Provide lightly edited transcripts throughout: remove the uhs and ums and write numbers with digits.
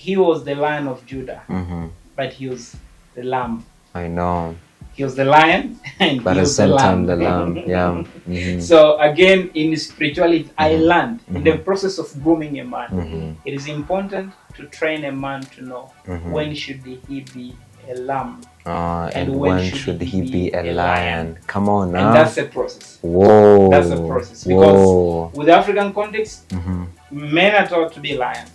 he was the Lion of Judah, but he was the lamb. I know. He was the lion and But he at the was the same lamb. time, the lamb. Yeah. So again, in spirituality, I learned in the process of grooming a man, it is important to train a man to know when should he be a lamb and when should he be a lion? Come on now. And that's a process. Whoa. That's a process. Because with the African context, men are taught to be lions.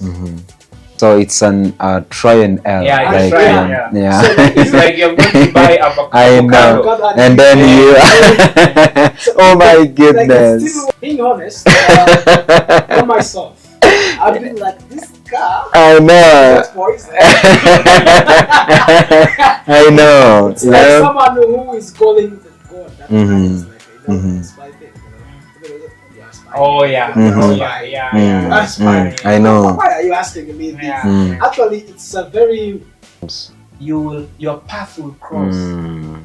So it's an try and error. Yeah, like, try and error. Yeah. So it's like you're going to buy I know. And then you. Oh my goodness. Like, still being honest, for myself, I've been like, this car. I know. I know. It's like someone who is calling God. That is like, spy thing, Oh yeah. I know. Why are you asking me this? Actually, it's a very your path will cross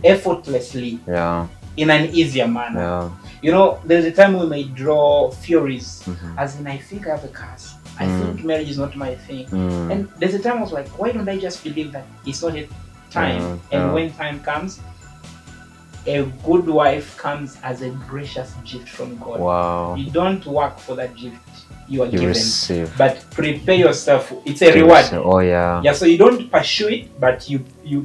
effortlessly. Yeah. In an easier manner. Yeah. You know, there's a time we may draw theories, as in I think I have a curse. I think marriage is not my thing. And there's a time I was like, why don't I just believe that it's not a time? And when time comes, a good wife comes as a gracious gift from God. Wow. You don't work for that gift you are given, receive. But prepare yourself. It's a reward. Oh yeah. Yeah. So you don't pursue it, but you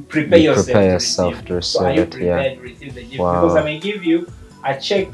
prepare yourself. Prepare yourself to receive so are you it. prepared to receive the gift? Wow. Because I may give you a check.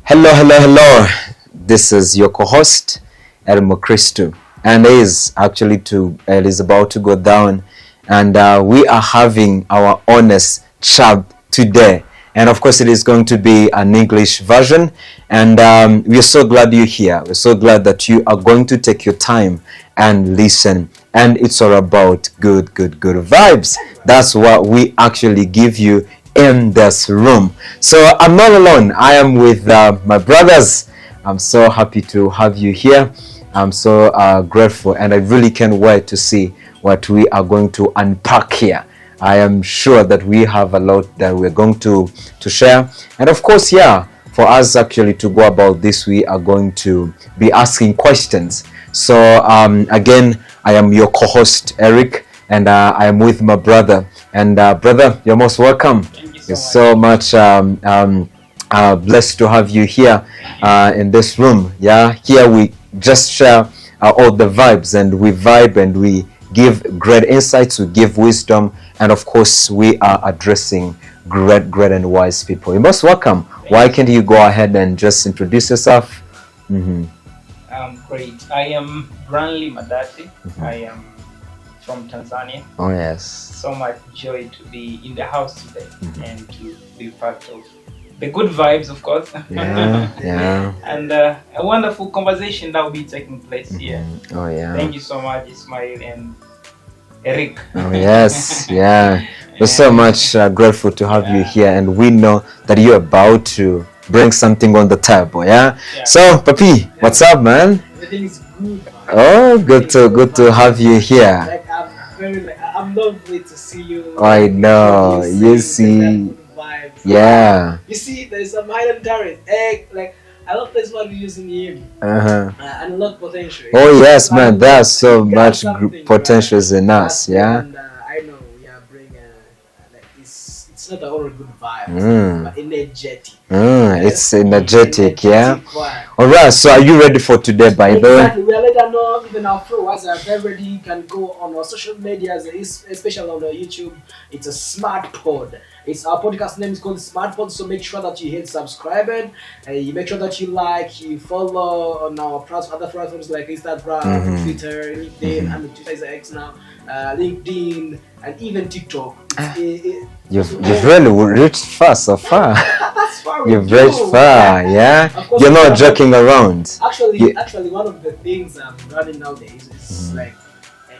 Hello. This is your co-host Elmo Christo, and it is about to go down, and we are having our honest chat today, and of course it is going to be an English version, and we are so glad you're here. We're so glad that you are going to take your time and listen, and it's all about good vibes. That's what we actually give you in this room. So I'm not alone. I am with my brothers. I'm so happy to have you here. I'm so grateful, and I really can't wait to see what we are going to unpack here. I am sure that we have a lot that we're going to share, and of course, for us actually to go about this, we are going to be asking questions. So again, I am your co-host Eric, and I am with my brother. And brother, you're most welcome. Thank you You're so much blessed to have you here in this room. Yeah, here we just share all the vibes, and we vibe, and we give great insights, we give wisdom, and of course we are addressing great and wise people. You're most welcome. Why can't you go ahead and just introduce yourself? Great. I am Branley Madati. I am from Tanzania. Oh yes. So much joy to be in the house today and to be part of the good vibes, of course. Yeah. And a wonderful conversation that will be taking place here. Oh yeah. Thank you so much, Ismail and Eric. Oh yes. Yeah. We're so much grateful to have you here, and we know that you're about to bring something on the table. Yeah. So, Papi, what's up, man? Everything is good. Oh, good to have you here. Like, I'm lovely to see you. I know. You see. Yeah. You see, there's some hidden talent. Like, I love this one using him. And a lot of potential. Oh yes, man. There's so much potential in us. Yeah. And I know we are bringing like it's not only good vibes, but energetic. It's energetic, yeah. All right. So, are you ready for today? By the way. Exactly. We are letting know even our followers are very ready. You can go on our social medias, especially on our YouTube. It's a smart pod. It's our podcast name is called Smart Pod. So make sure that you hit subscribe and you make sure that you like, you follow on our other platforms like Instagram, Twitter, LinkedIn. I mean, Twitter is X now. LinkedIn and even TikTok. You've really reached far so far. That's far. You've reached far, yeah. You're not joking around. Actually, one of the things I'm running nowadays is like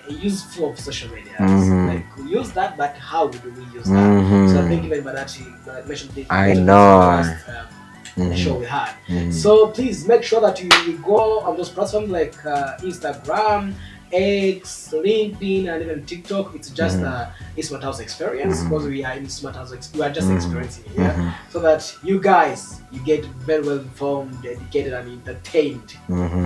useful of social media. Mhm. Like we use that, but how do we use that? Mhm. So I think even Badachi mentioned it. I mentioned know. this in the last, the show we had. Mhm. So please make sure that you go on those platforms like Instagram, X, LinkedIn, and even TikTok. It's just a Smart House experience because we are in Smart House. We are just experiencing it, so that you guys you get very well informed, educated, and entertained.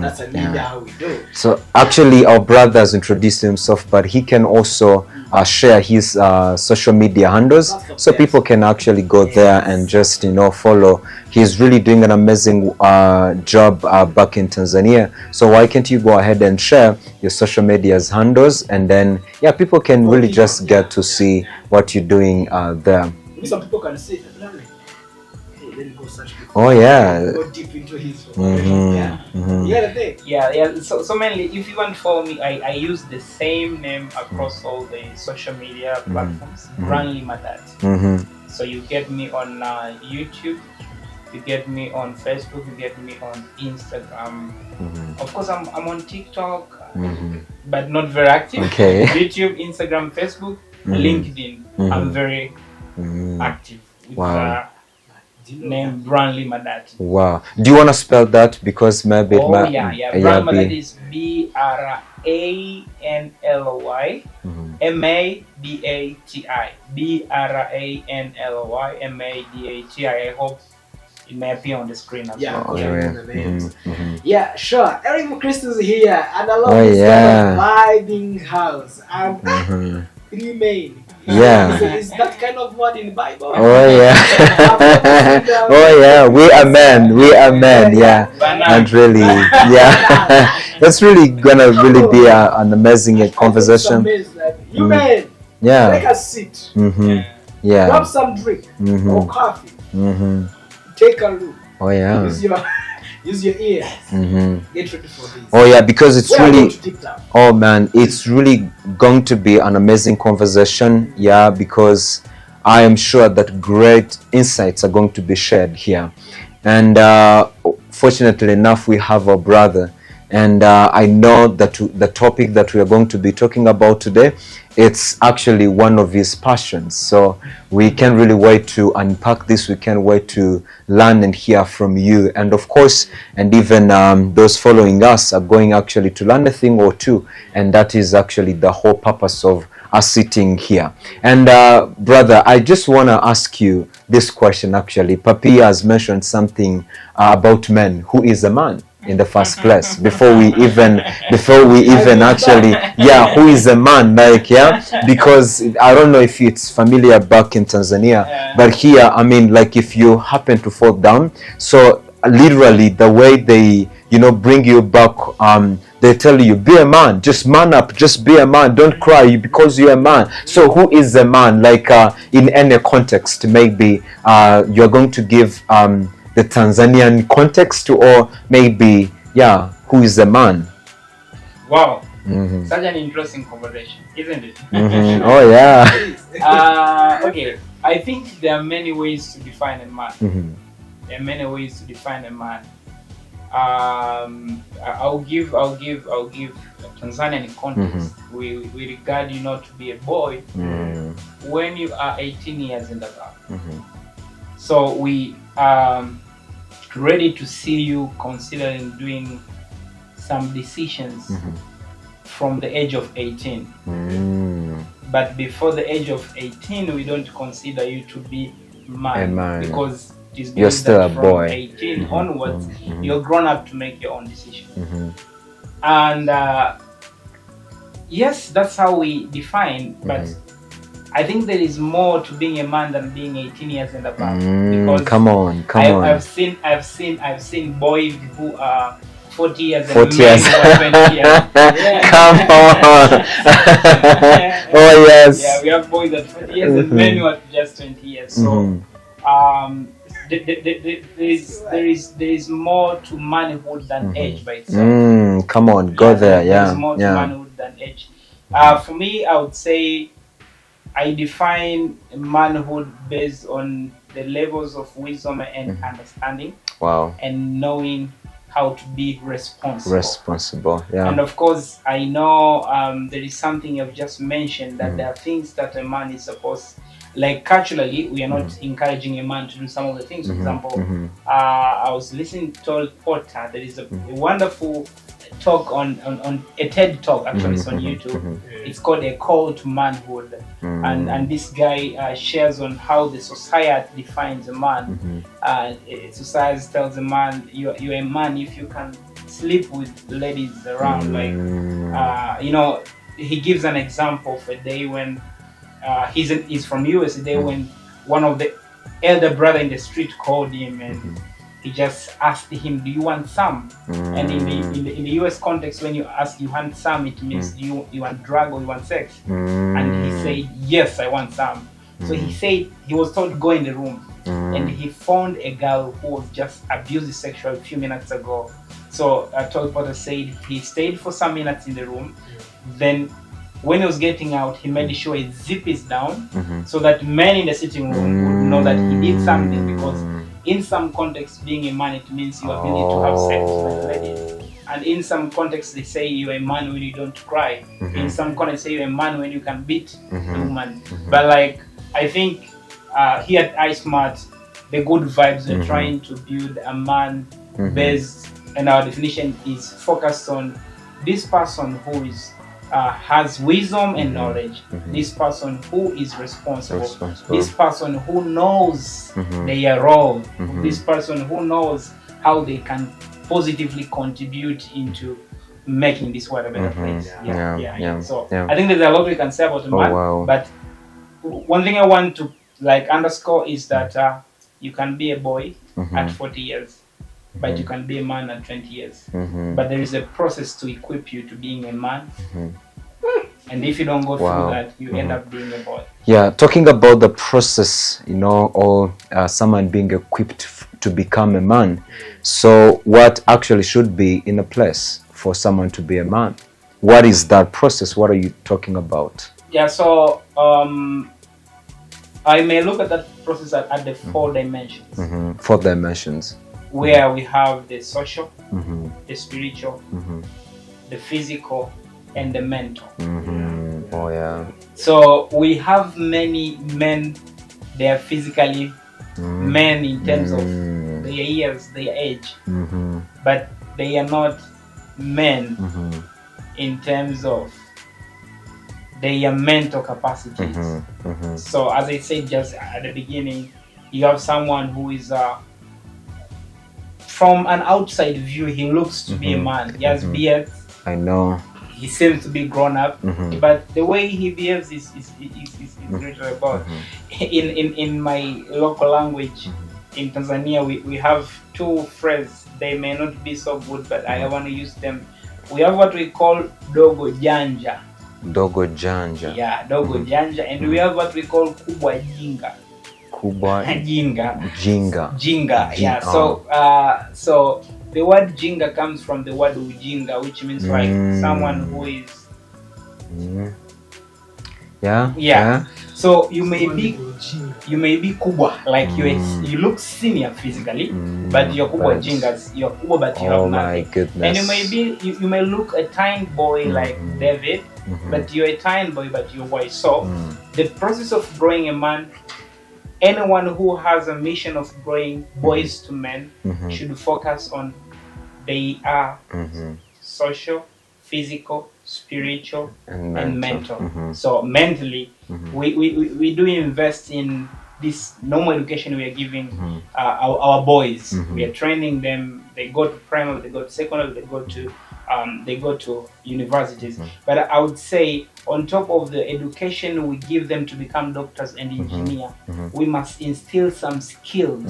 That's indeed how we do. So actually, our brother has introduced himself, but he can also share his social media handles, so people can actually go there and just follow. He's really doing an amazing job back in Tanzania. So why can't you go ahead and share your social media's handles, and then people can really just get to see what you're doing there. Maybe some people can say, hey, let me go search. Oh yeah. Go deep into his the thing. Yeah. So mainly, if you want to follow me, I use the same name across all the social media platforms. Branley Manhood. So you get me on YouTube, you get me on Facebook, you get me on Instagram. Of course, I'm on TikTok, but not very active. Okay. YouTube, Instagram, Facebook, LinkedIn. I'm very active with name Branley Manhood. Wow. Do you want to spell that, because maybe it might Branley Manhood is BRANLY MADATI. BRANLY MADATI. I hope it may appear on the screen as well. Yeah, sure. Eric Christus is here, and I love this kind of vibing house. And remain. Is that kind of word in the Bible? Oh yeah. Oh yeah. We are men. We are men. Yeah. And really, that's really gonna really be an amazing conversation. You men. Yeah. Take a seat. Yeah. Grab some drink or coffee. Take a look. Oh yeah. Use your ears. Get ready for this. Oh yeah, because it's really. Oh man, it's really going to be an amazing conversation. Yeah, because I am sure that great insights are going to be shared here, and fortunately enough, we have our brother, and I know that the topic that we are going to be talking about today, it's actually one of his passions. So we can't really wait to unpack this. We can't wait to learn and hear from you. And of course, and even those following us are going actually to learn a thing or two. And that is actually the whole purpose of us sitting here. And brother, I just want to ask you this question actually. Papi has mentioned something about men. Who is a man in the first place? Before we even actually, who is a man? Because I don't know if it's familiar back in Tanzania, but here, I mean, like if you happen to fall down, so literally the way they bring you back, they tell you, be a man, just man up, just be a man, don't cry because you're a man. So who is a man? Like in any context, maybe you're going to give the Tanzanian context, or maybe who is a man? Wow. Such an interesting conversation, isn't it? Oh yeah. Okay, I think there are many ways to define a man. There are many ways to define a man. I'll give a Tanzanian context. We regard you not to be a boy when you are 18 years and above. So we are ready to see you considering doing some decisions from the age of 18. But before the age of 18, we don't consider you to be a man. Because you're still a boy. 18 onwards, you're grown up to make your own decision. And yes, that's how we define, but I think there is more to being a man than being 18 years and above. Because come on. I've seen boys who are 40 years 40 and years. men who are 20 years. Come on. Oh yes. Yeah, we have boys at 40 years and men who are just 20 years. So there is more to manhood than age by itself. Come on, go there. There is more to manhood than age. For me, I would say I define manhood based on the levels of wisdom and understanding. Wow. And knowing how to be responsible. Responsible, yeah. And of course, I know there is something you've just mentioned, that there are things that a man is supposed, like culturally, we are not encouraging a man to do some of the things. For example, I was listening to Todd Porter. There is a wonderful talk on a TED talk, actually. It's on YouTube. It's called A Call to Manhood. And this guy shares on how the society defines a man. Society tells a man, you're a man if you can sleep with ladies around. Like, you know, he gives an example of a day when he's from US, a day when one of the elder brother in the street called him and he just asked him, do you want some? And in the US context, when you ask you want some, it means you want drug or you want sex. And he said, yes, I want some. So he said he was told to go in the room, and he found a girl who was just abused sexually a few minutes ago. So Todd Porter said he stayed for some minutes in the room. Then when he was getting out, he made sure his zip is down, so that men in the sitting room would know that he did something, because in some context, being a man, it means your ability to have sex with ladies. And in some contexts, they say you're a man when you don't cry. In some contexts, they say you're a man when you can beat a woman. But like, I think here at iSmart, the good vibes, we're trying to build a man based, and our definition is focused on this person who is has wisdom and knowledge, this person who is responsible, this person who knows their role, this person who knows how they can positively contribute into making this world a better place. So I think there's a lot we can say about a man, but one thing I want to like underscore is that you can be a boy at 40 years, but you can be a man at 20 years. But there is a process to equip you to being a man. And if you don't go through that, you end up being a boy. Yeah, talking about the process, you know, or someone being equipped to become a man. So what actually should be in a place for someone to be a man? What is that process? What are you talking about? Yeah, so I may look at that process at the 4 dimensions. 4 dimensions. Where we have the social, the spiritual, the physical, and the mental. Oh yeah. So we have many men, they are physically men in terms of their years, their age, but they are not men in terms of their mental capacities. So as I said just at the beginning, you have someone who is from an outside view, he looks to be a man. He has beard. I know. He seems to be grown up, but the way he behaves is great about. In my local language, in Tanzania, we have 2 phrases. They may not be so good, but I want to use them. We have what we call dogo janja. Dogo janja. Yeah, dogo janja, and we have what we call kubwa jinga. Kubwa jinga. Jinga. Yeah. So the word jinga comes from the word ujinga, which means like someone who is. Yeah. So you may be kubwa, like you look senior physically, but you're kubwa jingas. You're kubwa, but you have nothing. My goodness. And you may be you may look a tiny boy like David, but you're a tiny boy, but you're white. So the process of growing a man. Anyone who has a mission of growing boys to men should focus on they are social, physical, spiritual, and mental. So mentally, we do invest in this normal education we are giving our boys. We are training them. They go to primary, they go to secondary, they go to universities. But I would say on top of the education we give them to become doctors and engineers, we must instill some skills.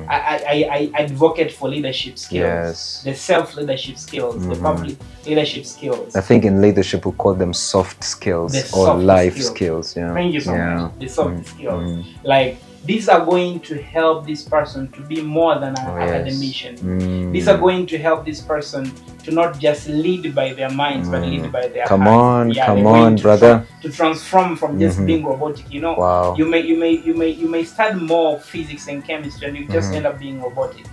I advocate for leadership skills, the self-leadership skills, the public leadership skills. I think in leadership we call them soft skills or life skills. Yeah. Thank you so much. The soft skills. Like these are going to help this person to be more than an academician. These are going to help this person to not just lead by their minds, but lead by their hearts. Come on, brother. To transform from just being robotic. You know, you may study more physics and chemistry, and you just end up being robotic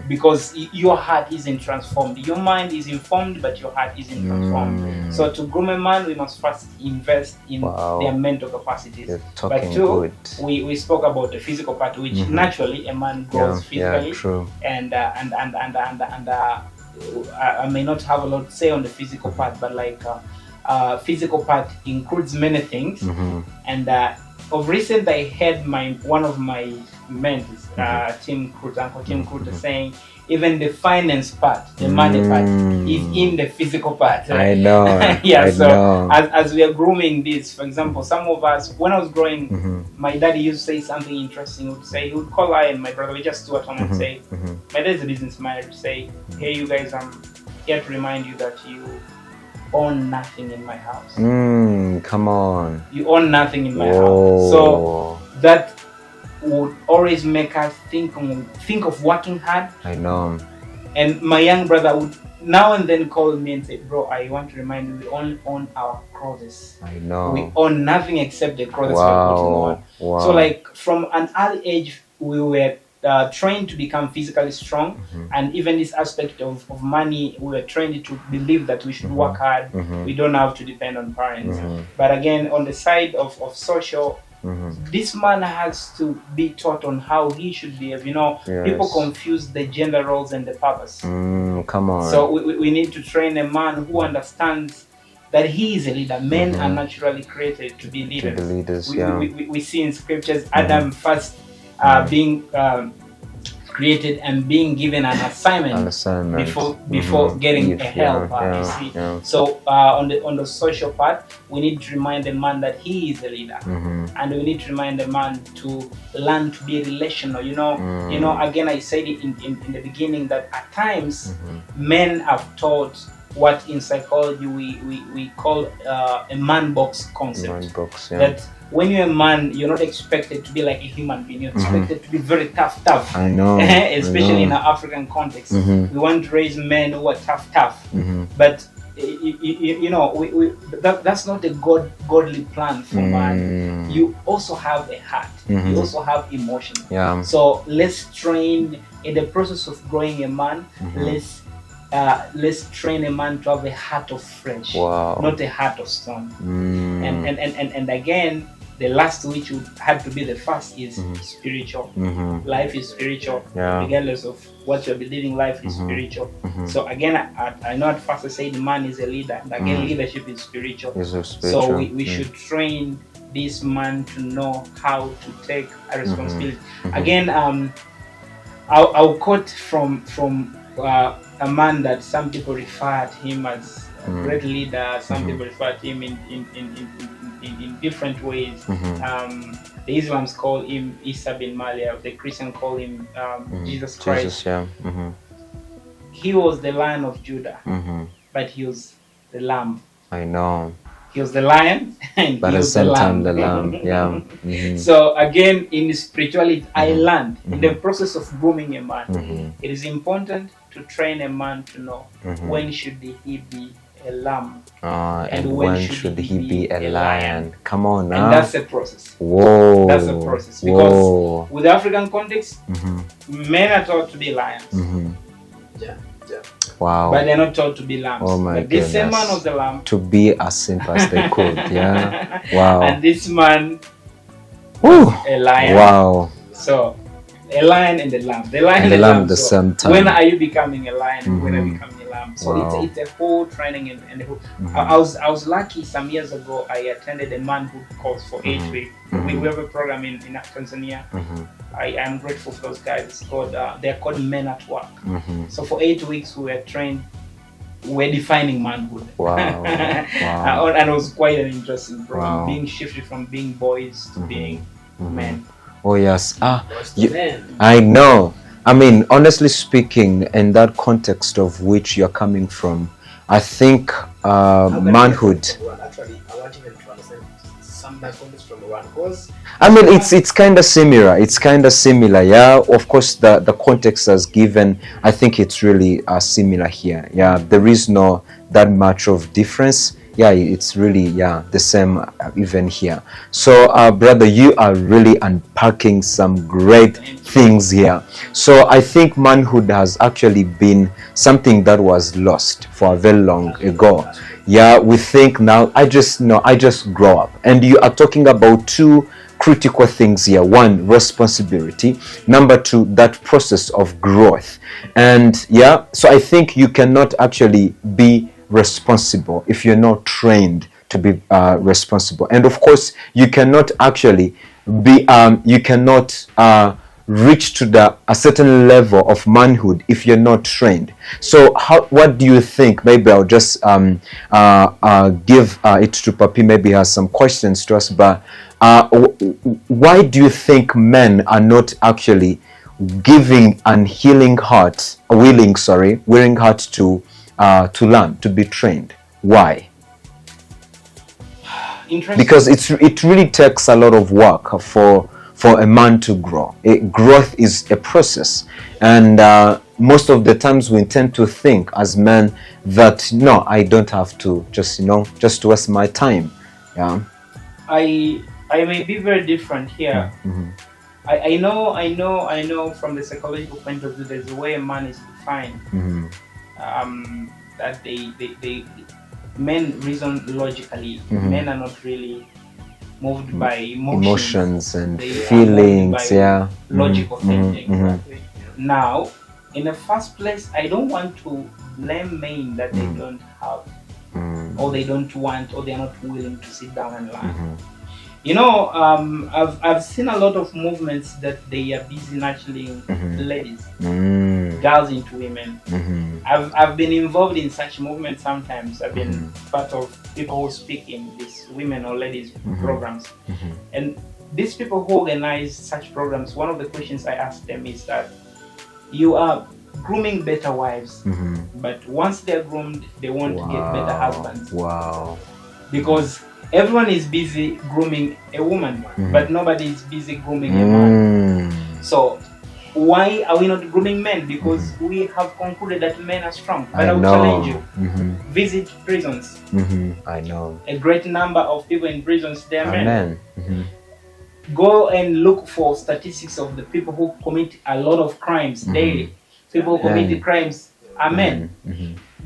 because your heart isn't transformed. Your mind is informed, but your heart isn't transformed. So to groom a man, we must first invest in their mental capacities. But two, we spoke about the physical part, which naturally a man grows physically, and I may not have a lot to say on the physical part, but like physical part includes many things. And of recent, I had one of my mentors, Uncle Tim Kruta, saying even the finance part, the money part, is in the physical part. I know. As we are grooming this, for example, some of us, when I was growing, my daddy used to say something interesting. He would call I and my brother, we just do at home and say, my dad's a businessman, he would say, hey, you guys, I'm here to remind you that you own nothing in my house. Come on. You own nothing in my house. So that would always make us think of working hard. I know. And my young brother would now and then call me and say, bro, I want to remind you, we only own our clothes. I know. We own nothing except the clothes we're putting on. So like from an early age, we were trained to become physically strong, and even this aspect of money, we were trained to believe that we should work hard. We don't have to depend on parents. But again, on the side of social, this man has to be taught on how he should behave. You know, people confuse the gender roles and the purpose. Come on. So we need to train a man who understands that he is a leader. Men are naturally created to be leaders. We see in scriptures Adam first being created and being given an assignment before getting a helper. You see, so on the social part, we need to remind the man that he is a leader, and we need to remind the man to learn to be relational. You know, again, I said it in the beginning that at times men have taught what in psychology we call a man box concept. That when you're a man, you're not expected to be like a human being. You're expected to be very tough. I know. Especially in our African context. We want to raise men who are tough. But you know, that's not a godly plan for man. You also have a heart. You also have emotion. So let's train in the process of growing a man. Let's train a man to have a heart of flesh, not a heart of stone. And again, the last, which would have to be the first, is spiritual. Life is spiritual, regardless of what you're believing. Life is spiritual. So again, I know at first I said man is a leader, and again, leadership is spiritual. So we should train this man to know how to take a responsibility. Again, I'll quote from a man that some people refer to him as a great leader. Some people refer to him in different ways. The Islams call him Isa bin Malia. The Christians call him Jesus Christ. He was the Lion of Judah, but he was the Lamb. I know. He was the lion, and but he was the lamb. So again, in spirituality, I learned in the process of grooming a man, it is important to train a man to know when should he be a lamb and when should he be a lion. Come on now. And that's a process. That's a process, because with the African context, men are taught to be lions. Wow. But they're not taught to be lambs. Oh my but this same man was the lamb. To be as simple as they could. Wow. And this man was a lion. Wow. So a lion and the lamb. The lion and the lamb at the same time. When are you becoming a lion? When are you becoming a lamb? So it's a whole training and the whole, I was lucky some years ago. I attended a Manhood course for 8 weeks. We have a program in Tanzania. I am grateful for those guys. It's called they're called Men at Work. So for 8 weeks we were trained. We're defining manhood. Wow. And it was quite an interesting program. Being shifted from being boys to being men. Oh yes. I know. I mean, honestly speaking, in that context of which you're coming from, I think manhood. Actually, I want even to understand some backgrounds from Iran? Because I mean, it's kind of similar. It's kind of similar, yeah. Of course, the context as given, I think it's really similar here. Yeah, there is no that much of difference. Yeah, it's really the same even here. So, brother, you are really unpacking some great things here. So, I think manhood has actually been something that was lost for a very long ago. Yeah, we think now I just grow up, and you are talking about two critical things here. One, responsibility. Number two, that process of growth. And yeah, so I think you cannot actually be responsible if you're not trained to be responsible. And of course, you cannot actually be you cannot reach to a certain level of manhood if you're not trained. So what do you think? Maybe I'll just give it to Papi. Maybe he has some questions to us, but why do you think men are not actually giving an willing heart to learn, to be trained? Why? Because it really takes a lot of work for a man to grow. Growth is a process, and most of the times we tend to think as men that no, I don't have to just waste my time. Yeah, I may be very different here. Mm-hmm. I know from the psychological point of view, there's a way a man is defined. Mm-hmm. That they men reason logically. Mm-hmm. Men are not really moved by emotions and they feelings. Yeah, logical mm-hmm. thinking. Mm-hmm. Exactly. Now, in the first place, I don't want to blame men that they don't have, or they don't want, or they're not willing to sit down and learn. Mm-hmm. You know, I've seen a lot of movements that they are busy nurturing ladies, girls into women. I've been involved in such movements sometimes. I've been part of people who speak in these women or ladies programs. And these people who organize such programs, one of the questions I ask them is that you are grooming better wives, but once they're groomed, they want to get better husbands. Wow. Because everyone is busy grooming a woman, but nobody is busy grooming a man. So why are we not grooming men? Because we have concluded that men are strong. But I will challenge you. Visit prisons. I know. A great number of people in prisons, they are men. Go and look for statistics of the people who commit a lot of crimes daily. People who commit crimes are men.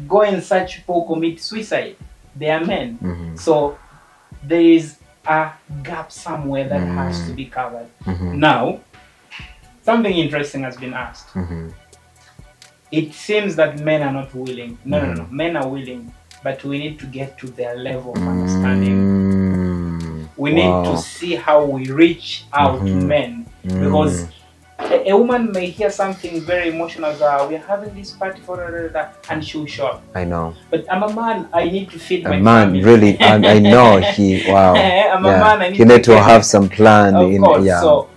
Go and search people who commit suicide. They are men. So there is a gap somewhere that has to be covered. Now, something interesting has been asked. It seems that men are not willing. No. Men are willing, but we need to get to their level of understanding. We need to see how we reach out to men. Because a woman may hear something very emotional as we're having this party for and she'll show up. I know. But I'm a man, I need to feed my man, family. Really, I know I'm a man, I need he need to have some plan. Of course. So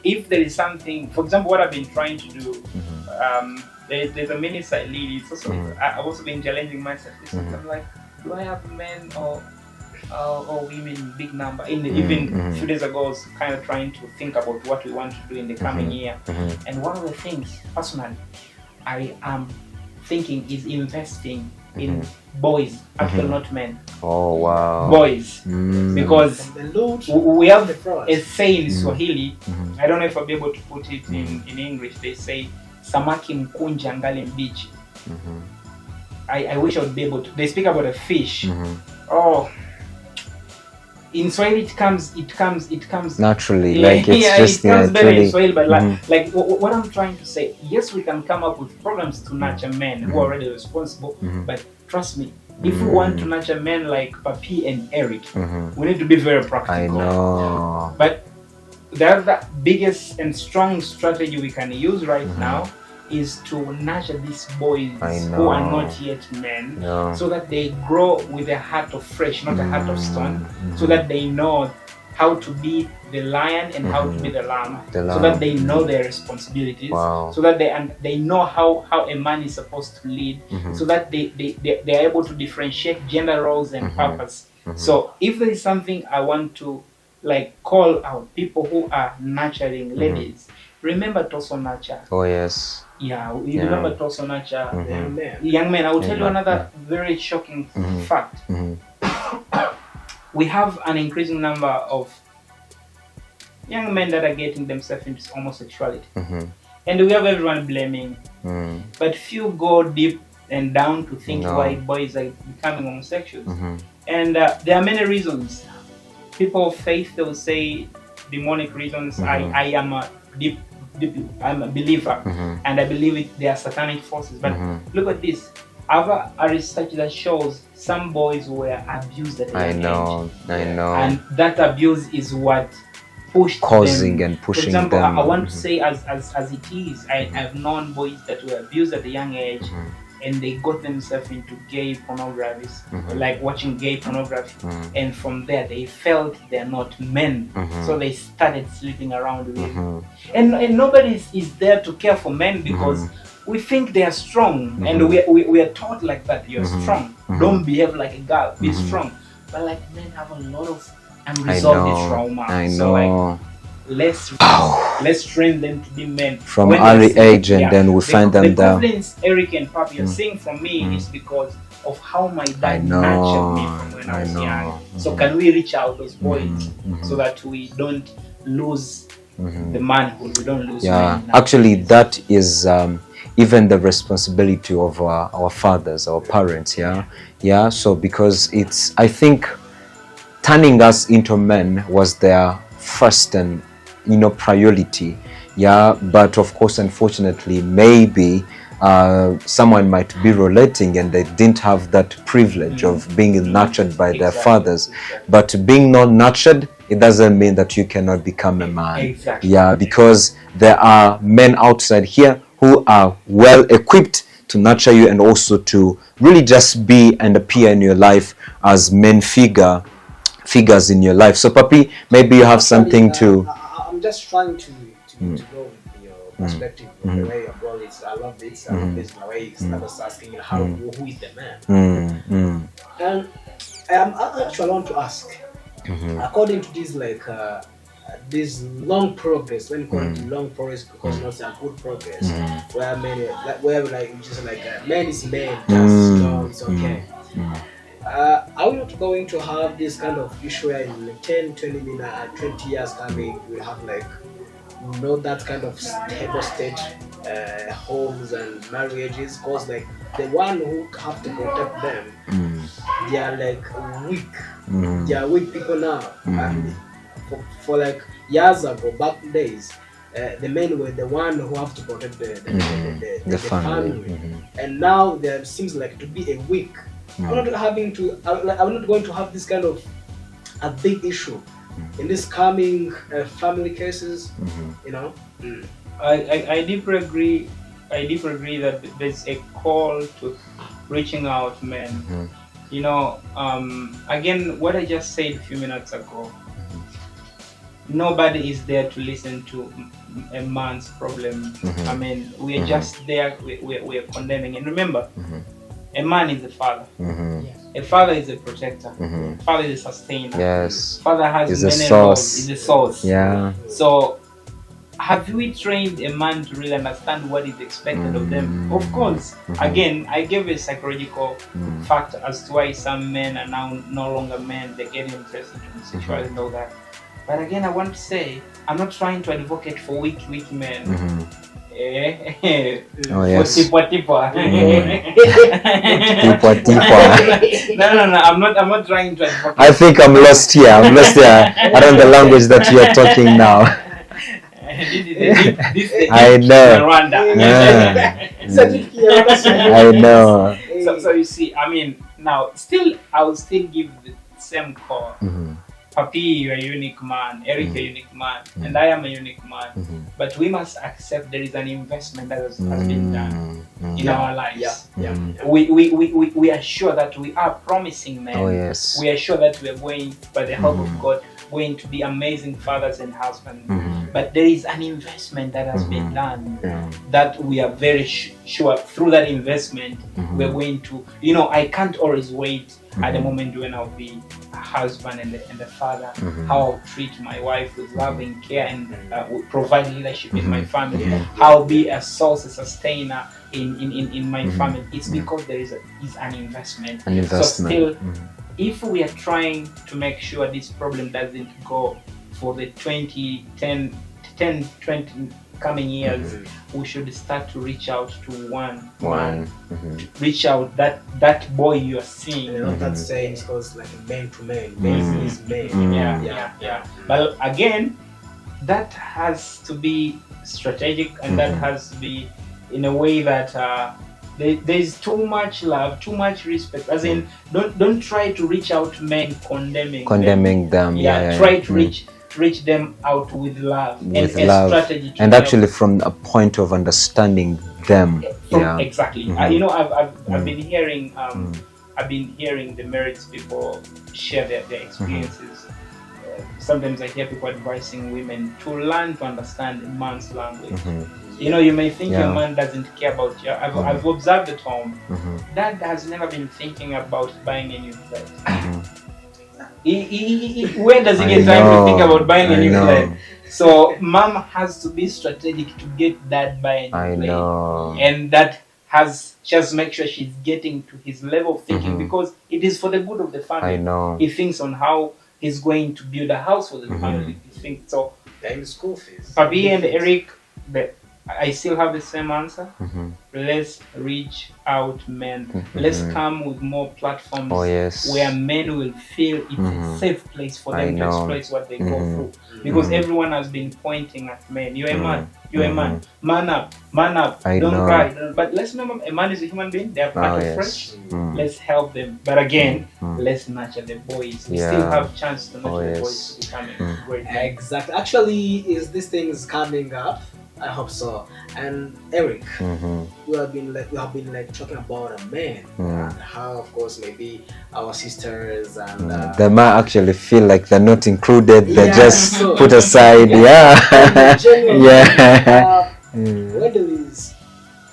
if there is something, for example, what I've been trying to do, there's a mini site lead. It's also I've also been challenging myself. I'm like, do I have men or women in big number? Even a few days ago, I was kind of trying to think about what we want to do in the coming year. And one of the things, personally, I am thinking is investing in boys, actually not men. Oh wow. Boys. Because we have a saying in Swahili, I don't know if I'll be able to put it in English. They say, samaki mkunja ngali mbichi. I wish I would be able to. They speak about a fish. Oh, in Swahili it comes naturally. Like it's it comes better in Swahili, but like what I'm trying to say, yes, we can come up with programs to nurture men who are already responsible, but trust me, if we want to nurture men like Papi and Eric, we need to be very practical. I know. But the other biggest and strong strategy we can use right now is to nurture these boys who are not yet men, so that they grow with a heart of flesh, not a heart of stone, so that they know how to be the lion and how to be the lamb, so that they know their responsibilities, so that they know how a man is supposed to lead, so that they are able to differentiate gender roles and purpose. So if there is something I want to like call out people who are nurturing ladies. Remember Toso Nurture. Oh yes. Yeah, you remember Toso Nurture. Young Man, I will tell you another very shocking fact. We have an increasing number of young men that are getting themselves into homosexuality. And we have everyone blaming. But few go deep and down to think why boys are becoming homosexuals. And there are many reasons. People of faith, they will say demonic reasons. I am a deep, I'm a believer, and I believe they are satanic forces. But look at this. I have a research that shows some boys were abused at a young age. I know. And that abuse is what pushed causing them. and pushing For example, them. I want to say as it is, I've known boys that were abused at a young age, and they got themselves into gay pornography, like watching gay pornography, and from there they felt they're not men, so they started sleeping around with and nobody is there to care for men because we think they are strong, and we are taught like that. You're strong, don't behave like a girl, be strong. But like men have a lot of unresolved trauma. I know. So like let's train them to be men from early age, and then we find them down. The confidence Eric and Papi you're seeing from me is because of how my dad nurtured me from when I was young. So can we reach out those boys so that we don't lose the manhood, we don't lose men. Actually that is even the responsibility of our fathers, our parents. So because it's, I think turning us into men was their first and priority. But of course, unfortunately, maybe someone might be relating and they didn't have that privilege of being nurtured by their fathers. But being not nurtured, it doesn't mean that you cannot become a man. Because there are men outside here who are well equipped to nurture you and also to really just be and appear in your life as men figures in your life. So Papi, maybe you have something to... I'm just trying to go with your perspective, the way your bro is. I love this. I love this, the way he starts asking who is the man. And I actually want to ask, according to this this long progress, when you call it long progress because not a good progress, where men just man is man, just it's okay. Are we not going to have this kind of issue where in 10, 20 minutes, 20 years coming, we'll have that kind of stable state homes and marriages? Because the one who have to protect them, they are weak. They are weak people now. And for years ago, back days, the men were the one who have to protect the family. And now there seems to be a weak. I'm not going to have this kind of a big issue in this coming family cases. I deeply agree. That there's a call to reaching out men. Again, what I just said a few minutes ago. Nobody is there to listen to a man's problem. I mean, we are just there. We are condemning. And remember. A man is a father. A father is a protector. A father is a sustainer. Yes. Father has is many a source. Is a source. So have we trained a man to really understand what is expected of them? Of course. Again, I gave a psychological fact as to why some men are now no longer men. They get interested in sexuality and all that. But again, I want to say, I'm not trying to advocate for weak men. Oh yes. Tipo. No. I'm not trying to advocate. I think I'm lost here. I don't know the language that you are talking now. I know. I know. So you see, I mean, now I will still give the same call. Papi, you're a unique man. Eric, a unique man. And I am a unique man. But we must accept there is an investment that has been done in our lives. We are sure that we are promising men. Oh, yes. We are sure that we are going, by the help of God, going to be amazing fathers and husbands. But there is an investment that has been done that we are very sure through that investment we're going to, I can't always wait at the moment when I'll be a husband and the father, how I'll treat my wife with loving care and provide leadership in my family, how I'll be a source, a sustainer in my family. It's because there is an investment. So still, if we are trying to make sure this problem doesn't go for the 20 coming years, we should start to reach out to one man. Reach out that boy you are seeing. You know that saying goes like man to man. Man is man. Yeah. But again, that has to be strategic, and that has to be in a way that there's too much love, too much respect. As in, don't try to reach out to men condemning them. Try to reach them out with love and strategy to and actually from a point of understanding them. Exactly. You know, I've been hearing the married people share their experiences. Sometimes I hear people advising women to learn to understand a man's language. You know, you may think your man doesn't care about you. I've observed at home. Dad has never been thinking about buying a new flat. Where does he get time to think about buying a new flat? So mom has to be strategic to get that buying a new flat. And that she has to make sure she's getting to his level of thinking, because it is for the good of the family. He thinks on how he's going to build a house for the family. He thinks so. Paying school fees. Papi and Eric, I still have the same answer. Let's reach out men. Let's come with more platforms where men will feel it's a safe place for them to express what they go through. Because everyone has been pointing at men. You're a man. You're a man. Man up. Man up. Don't cry. But let's remember, a man is a human being. They are part of fresh. Let's help them. But again, let's nurture the boys. We still have a chance to nurture the boys to become great men. Exactly. Actually, is this thing is coming up? I hope so. And Eric, we have been talking about a man and how, of course, maybe our sisters and they might actually feel like they're not included. They're just put aside. Wendell is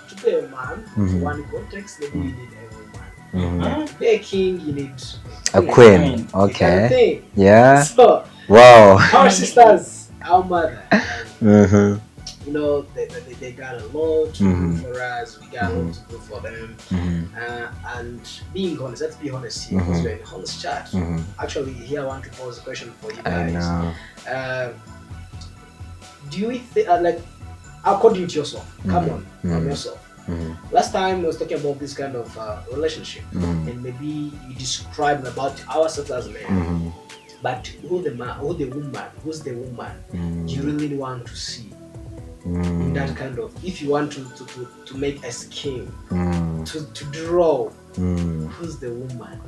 to play a man. One context, maybe you need every man. To play a king, you need a queen. Okay. Kind of thing. Yeah. So, wow. Our sisters, our mother. You know, they got a lot to do for us. We got a lot to do for them. And being honest, let's be honest here, because we're in a honest chat. Actually, here I want to pose a question for you guys. Do you think, like, according to yourself, come on, from yourself. Last time I was talking about this kind of relationship, and maybe you described about ourselves as men. But who's the woman do you really want to see? In that kind of, if you want to make a scheme, to draw, who's the woman?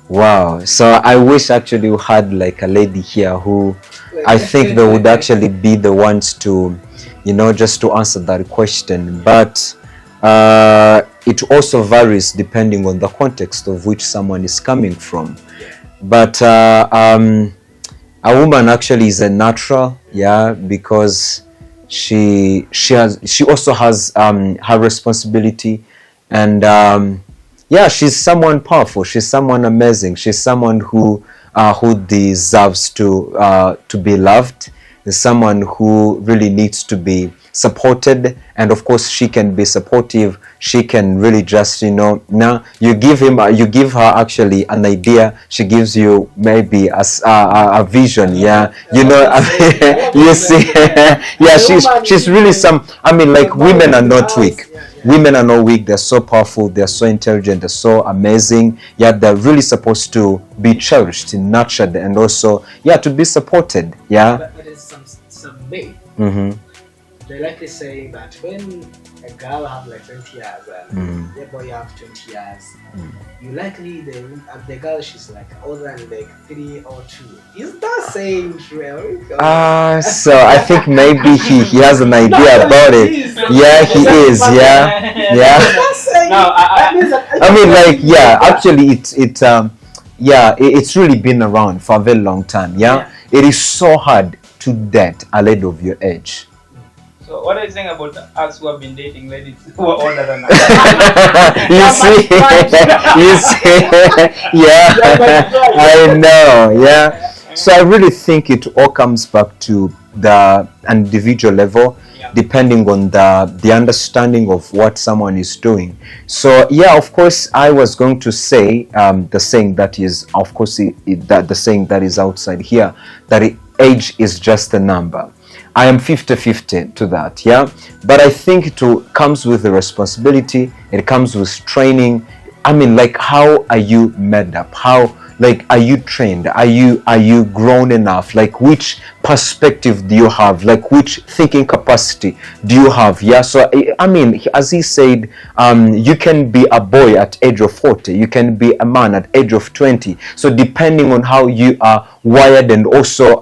Wow. So I wish actually we had like a lady here who I think they would actually be the ones to, you know, just to answer that question. But it also varies depending on the context of which someone is coming from. But a woman actually is a natural, because she also has her responsibility, and she's someone powerful, she's someone amazing, she's someone who deserves to be loved, someone who really needs to be supported. And of course she can be supportive, she can really just, you know, now you give her actually an idea, she gives you maybe a vision, you know. You see, she's really like, women are not weak. Women are not weak. They're so powerful, they're so intelligent, they're so amazing, yet they're really supposed to be cherished, nurtured, and also to be supported. But there's some men, they likely saying that when a girl have like 20 years and the boy have 20 years, you likely the girl, she's like older than like 3 or 2. Is that saying true? So I think maybe he has an idea about it. He is. Actually it's really been around for a very long time. It is so hard to date a lady of your age. So what are you saying about us who have been dating ladies who are older than us? You see, yeah, I know, yeah. So I really think it all comes back to the individual level, depending on the understanding of what someone is doing. So yeah, of course, I was going to say the saying that is, of course, that the saying that is outside here, that age is just a number. I am 50-50 to that, yeah. But I think it comes with the responsibility. It comes with training. I mean, like, how are you made up? How, like, are you trained? Are you grown enough? Like, which perspective do you have? Like, which thinking capacity do you have? Yeah. So I mean, as he said, you can be a boy at age of 40. You can be a man at age of 20. So depending on how you are wired, and also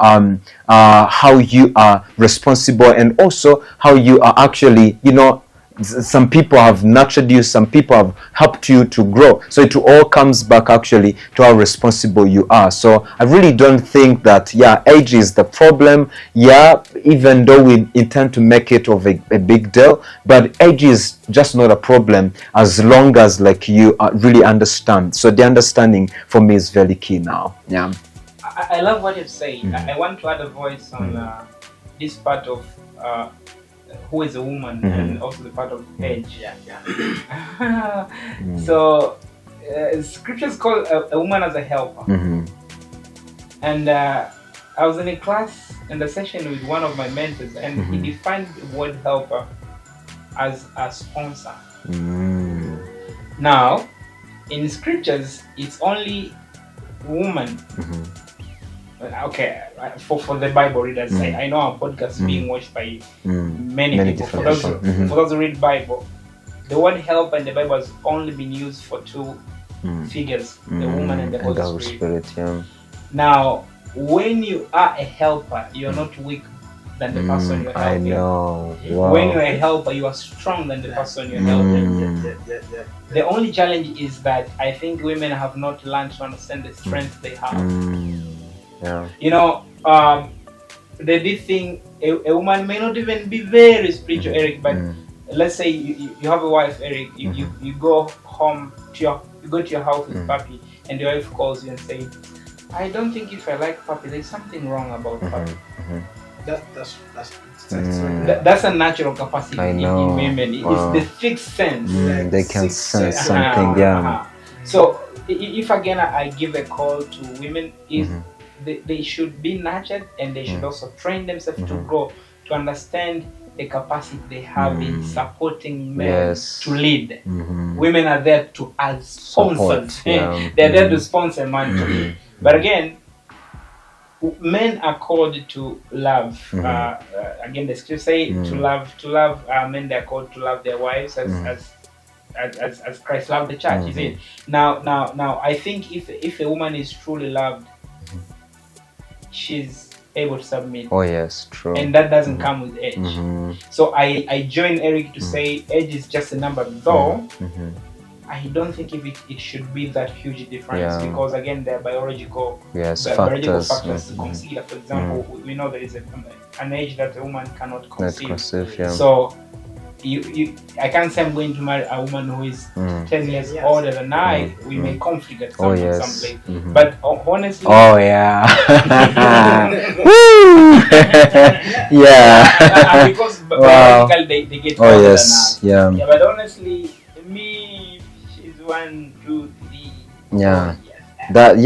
how you are responsible, and also how you are actually, you know, some people have nurtured you, some people have helped you to grow. So it all comes back actually to how responsible you are. So I really don't think that, yeah, age is the problem. Yeah, even though we intend to make it of a big deal, but age is just not a problem as long as, like, you really understand. So the understanding for me is very key now. Yeah. I love what you're saying. I want to add a voice on this part of who is a woman, and also the part of age. So scriptures call a woman as a helper. And I was in a class in the session with one of my mentors, and he defined the word helper as a sponsor. Now, in scriptures, it's only woman. Okay, for the Bible readers, I know our podcast being watched by many people. For those who read Bible, the word help in the Bible has only been used for two figures, the woman and the Holy Spirit. Now, when you are a helper, you're not weak than the person you're helping. I know. Wow. When you're a helper, you are strong than the person you're helping. The only challenge is that I think women have not learned to understand the strength they have. Yeah. You know, the thing, a woman may not even be very spiritual, Eric, but let's say you have a wife, Eric, you go home to your house with Papi, and your wife calls you and says, I don't think if I like Papi, there's something wrong about Papi. That's a natural capacity in women. It's the fixed sense. They can sense something, So if again I give a call to women, is they should be nurtured, and they should also train themselves to grow, to understand the capacity they have in supporting men to lead. Women are there to as sponsors. They're there to sponsor a man to lead. But again, men are called to love. Again, the scripture say to love. Men, they're called to love their wives as Christ loved the church. Is it? Now, I think if a woman is truly loved, she's able to submit. Oh yes, true. And that doesn't come with age. So I join Eric to say age is just a number, though. I don't think it should be that huge difference, because again there are biological factors to consider. For example, we know there is an age that a woman cannot conceive. So I can't say I'm going to marry a woman who is 10 years older than I. We may conflict at some place. But honestly, because biologically they get older than us. But honestly, me, she's 1, 2, 3. That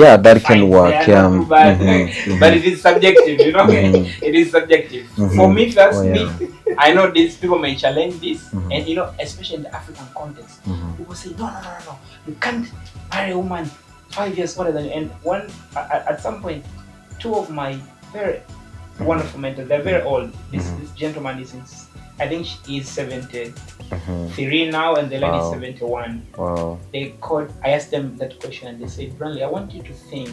can work. But it is subjective, you know. It is subjective. For me, first, I know these people may challenge this, and you know, especially in the African context, people say, no, you can't marry a woman 5 years older than you. And at some point, two of my very wonderful mentors, they're very old. This gentleman is I think he is 73 now, and the lady is 71. Wow. I asked them that question, and they said, Branley, I want you to think,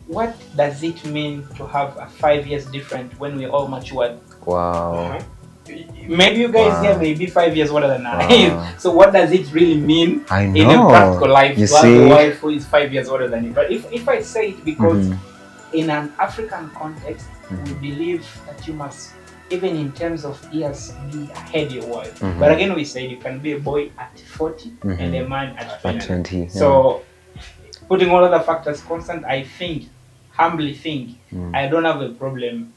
what does it mean to have a 5 years different when we all matured? Wow. Maybe you guys here may be 5 years older than I. So what does it really mean in a practical life to have a wife who is 5 years older than you? But if I say it because in an African context, we believe that you must even in terms of years, be ahead your wife. But again, we said you can be a boy at 40 and a man at 20. So putting all other factors constant, I think, humbly think, I don't have a problem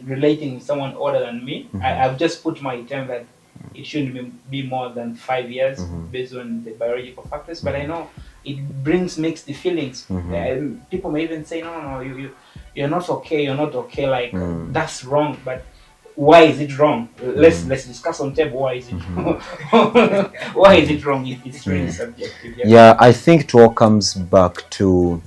relating with someone older than me. I've just put my term that it shouldn't be more than 5 years based on the biological factors. But I know it brings mixed feelings. People may even say, no, you're not okay. You're not okay. Like that's wrong. But why is it wrong? Let's discuss on table. Why is it wrong? Why is it wrong? It's really subjective. Yeah, I think it all comes back to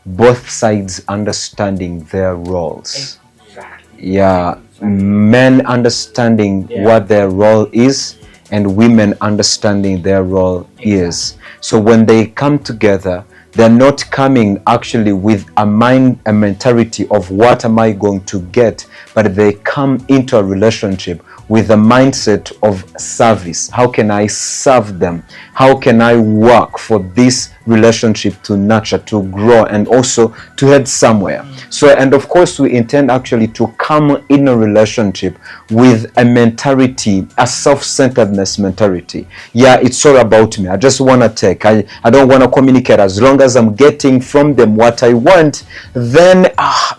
both sides understanding their roles. Exactly. Yeah, men understanding what their role is and women understanding their role is. So when they come together, they're not coming actually with a mentality of what am I going to get, but they come into a relationship with a mindset of service. How can I serve them? How can I work for this relationship to nurture, to grow, and also to head somewhere? So, and of course, we intend actually to come in a relationship with a mentality, a self-centeredness mentality. Yeah, it's all about me. I just want to take. I don't want to communicate. As long as I'm getting from them what I want, then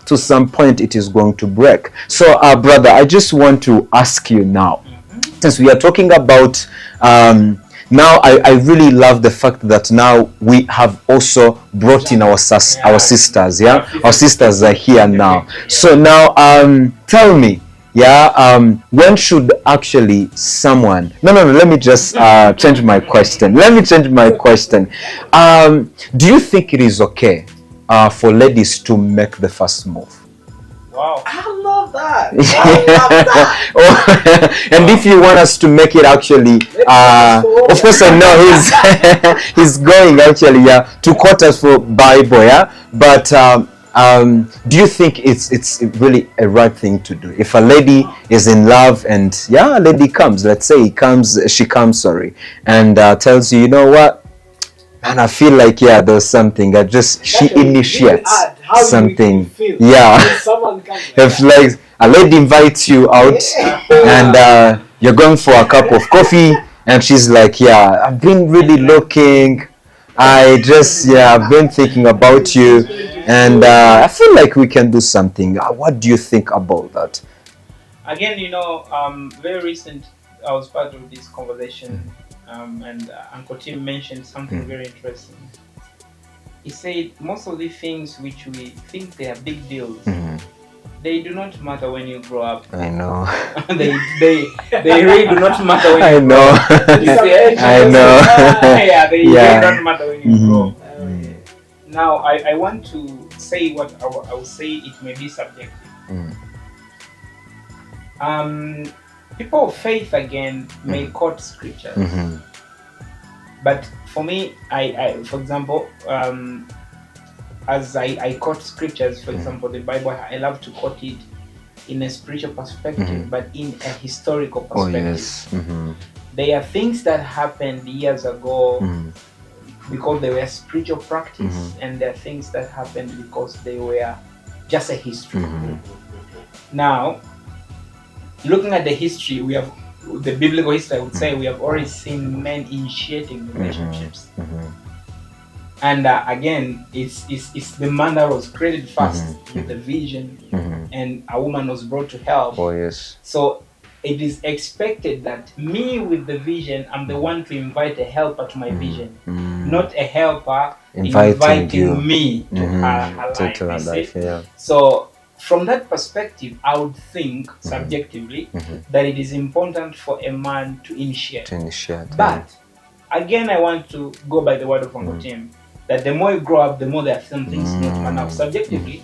to some point it is going to break. So, brother, I just want to ask you now, since we are talking about now, I really love the fact that now we have also brought in our sisters. Yeah, our sisters are here now. So now, tell me, when should actually someone? No. Let me just change my question. Do you think it is okay for ladies to make the first move? Wow. I love that. And if you want us to make it actually, of course I know he's going actually to quote us for Bible, but do you think it's really a right thing to do if a lady is in love and a lady comes, let's say she comes and tells you, you know what, and I feel like there's something she initiates something. If like a lady invites you out and you're going for a cup of coffee and she's like, I've been really looking, I've been thinking about you and I feel like we can do something. What do you think about that? Again, very recent I was part of this conversation and Uncle Tim mentioned something very interesting. He said most of the things which we think they are big deals, they do not matter when you grow up. I know. they really do not matter when you grow up. I know. They really don't matter when you grow up. Now, I want to say what I will say. It may be subjective. People of faith again may quote scriptures, but for me, I for example, as I quote scriptures, for example, the Bible, I love to quote it in a spiritual perspective, but in a historical perspective. There are things that happened years ago because they were spiritual practice, and there are things that happened because they were just a history. Now, looking at the history, we have the biblical history. I would say we have already seen men initiating relationships, and again, it's the man that was created first with the vision, and a woman was brought to help. So it is expected that me with the vision, I'm the one to invite a helper to my vision, not a helper inviting me to her life. So from that perspective, I would think subjectively that it is important for a man to initiate. But again, I want to go by the word of Uncle Tim, that the more you grow up, the more there are some things not man up. Subjectively,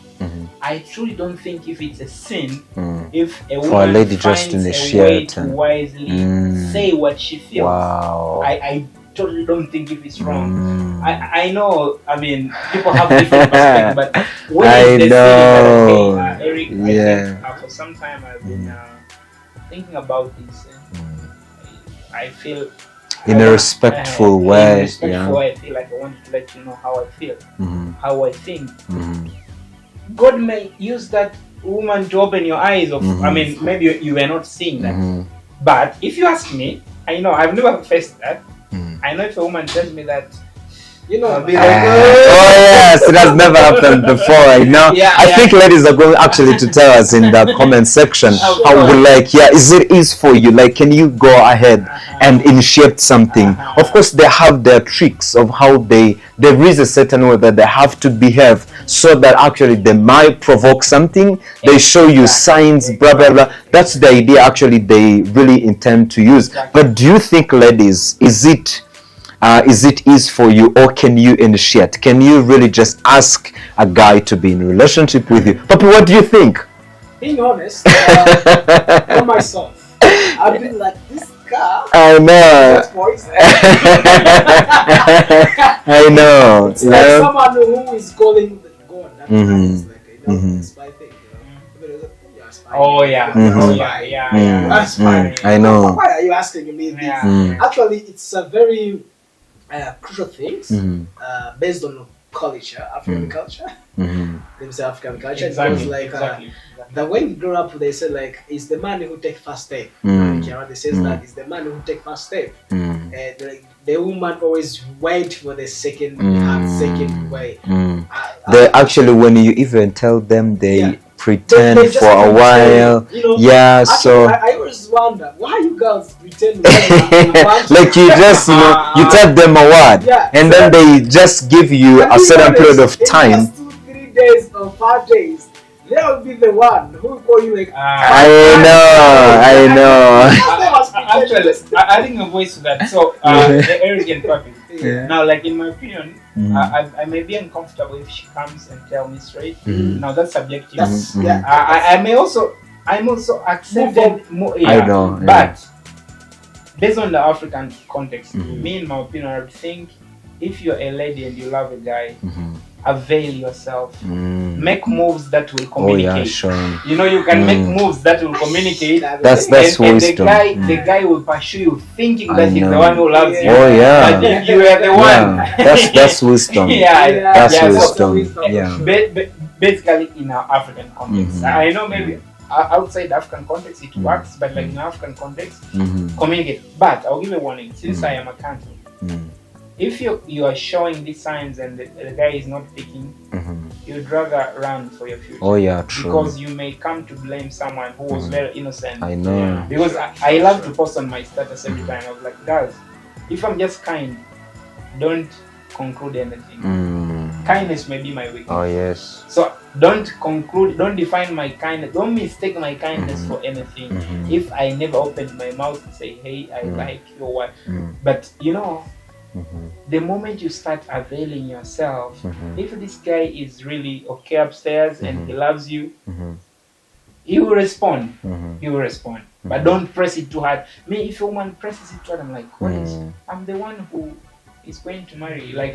I truly don't think if it's a sin if a woman lady finds just to a way to wisely say what she feels. I totally don't think if it's wrong. I know, I mean, people have different perspectives, but when they say that, Eric, I think for some time I've been thinking about this, and I feel in a respectful way. I feel like I wanted to let you know how I feel, how I think. God may use that woman to open your eyes of, I mean, maybe you were not seeing that. But if you ask me, I know I've never faced that. I know if a woman tells me that, I'll be like, oh yes, it has never happened before. I think ladies are going actually to tell us in the comment section how we like, is it easy for you? Like, can you go ahead and initiate something? Of course, they have their tricks of how there is a certain way that they have to behave so that actually they might provoke something. They show you signs, blah blah blah. That's the idea actually they really intend to use. But do you think, ladies, is it easy for you, or can you initiate? Can you really just ask a guy to be in a relationship with you? Papi, what do you think? Being honest, for myself, I've been like, this guy. I know. I know. It's like someone who is calling God. That is like, a spy thing. Oh yeah. That's fine. I know. Why are you asking me this? Actually, it's a very crucial things based on culture, African culture. They say African culture. Exactly. It's like Exactly. that when you grow up, they say like, it's the man who take first step. They say that it's the man who take first step. And the woman always wait for the second way. They actually, when you even tell them, they pretend they for a while. So I always wonder why you girls pretend like you just you tell them a word and then they just give you a certain period of time. In just 2-3 days or 5 days, they will be the one who will call you like. I know. Actually, adding a voice to that. So the arrogant puppy. Now, like in my opinion, I may be uncomfortable if she comes and tell me straight. Now that's subjective. I'm also accepted more. I know. But based on the African context, me in my opinion, I would think if you're a lady and you love a guy, avail yourself. Make moves that will communicate. You can make moves that will communicate. That's wisdom. The guy will pursue you thinking that he's the one who loves you. But you are the one. That's wisdom. That's wisdom. Basically in our African context. I know maybe outside African context it works, but like in African context, communicate. But I'll give a warning, since I am a country. If you are showing these signs and the guy is not picking, you'd rather run for your future. True. Because you may come to blame someone who was very innocent. I know. Because I love to post on my status every time. I was like, guys, if I'm just kind, don't conclude anything. Kindness may be my weakness. So don't conclude, don't define my kindness, don't mistake my kindness for anything. If I never opened my mouth to say, hey, I like you or what. But the moment you start availing yourself, if this guy is really okay upstairs and he loves you, he will respond. He will respond. But don't press it too hard. Me, if a woman presses it too hard, I'm like, what is? I'm the one who is going to marry you. Like,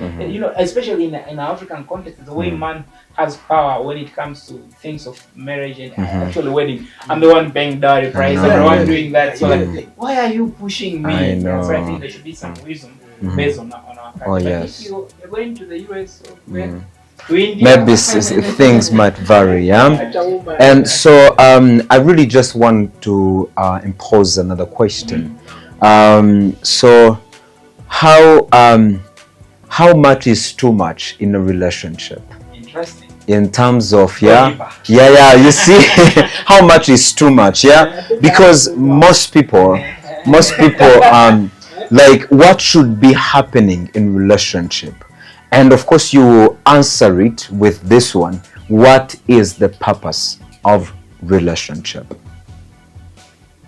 especially in an African context, the way man has power when it comes to things of marriage and actually wedding. I'm the one paying dowry price, I'm the one doing that. So like, why are you pushing me? So I think there should be some wisdom based on our culture. If you're going to the US or where, to India, maybe things might vary, And so I really just want to impose another question. So how much is too much in a relationship? Interesting. In terms of you see how much is too much, because most people like, what should be happening in relationship? And of course you will answer it with this one: what is the purpose of relationship?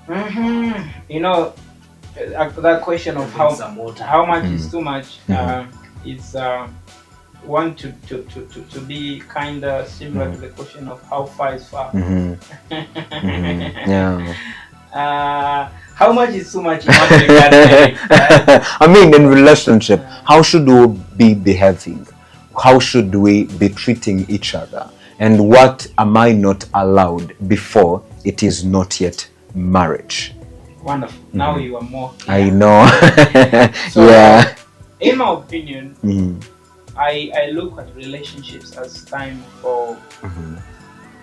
That question of how much is too much is one to be kind of similar to the question of how far is far. How much is too much in what regard? I mean, in relationship, how should we be behaving? How should we be treating each other? And what am I not allowed before it is not yet marriage? Wonderful. Now you are more clear. I know. So, in my opinion, I look at relationships as time for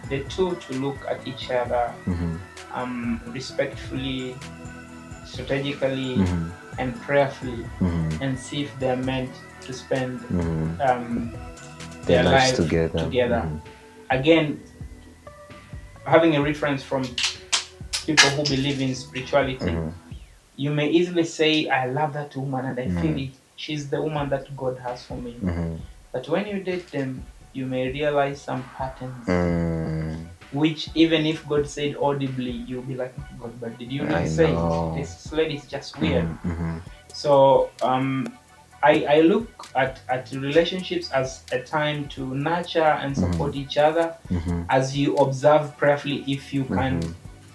the two to look at each other respectfully, strategically, and prayerfully, and see if they're meant to spend their life together. Again, having a reference from people who believe in spirituality, you may easily say, I love that woman and I feel it. She's the woman that God has for me. But when you date them, you may realize some patterns, which even if God said audibly, you'll be like, God, but did you really say it? This lady is just weird. So I look at relationships as a time to nurture and support each other as you observe prayerfully if you can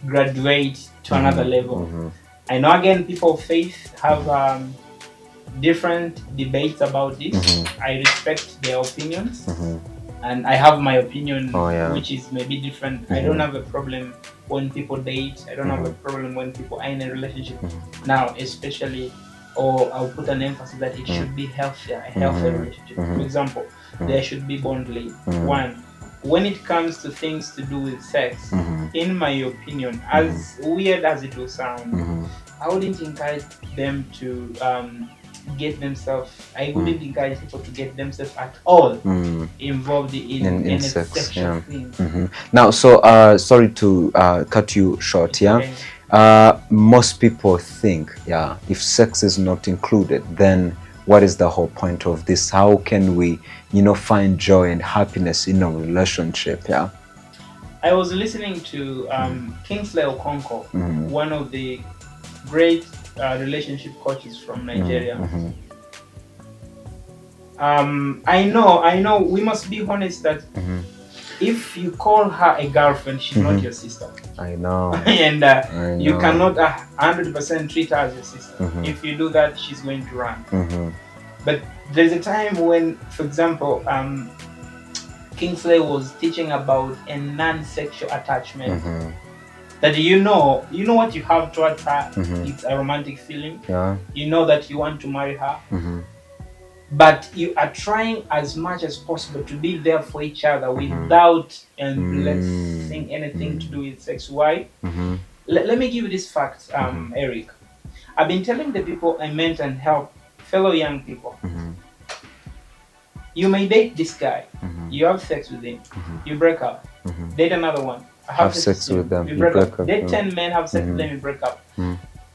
graduate to another level. I know, again, people of faith have different debates about this. I respect their opinions, and I have my opinion, which is maybe different. I don't have a problem when people date. I don't have a problem when people are in a relationship now, especially, or I'll put an emphasis that it should be healthier, a healthy relationship. For example, there should be bonding. One, when it comes to things to do with sex, in my opinion, as weird as it will sound, I wouldn't encourage them to get themselves, I wouldn't encourage people to get themselves at all involved in sex, sexual things. Now, so sorry to cut you short, most people think, if sex is not included, then what is the whole point of this? How can we, find joy and happiness in a relationship? I was listening to Kingsley Okonkwo, one of the great relationship coaches from Nigeria. I know we must be honest that if you call her a girlfriend, she's not your sister. I know. And you cannot 100% treat her as your sister. If you do that, she's going to run. But there's a time when, for example, Kingsley was teaching about a non-sexual attachment. That you know what you have towards her. It's a romantic feeling. You know that you want to marry her. But you are trying as much as possible to be there for each other without blessing anything to do with sex. Why? Let me give you this fact, Eric. I've been telling the people I mentor and help, fellow young people. You may date this guy, you have sex with him, you break up, date another one, have sex with them, you break up. Date 10 men, have sex with them, you break up.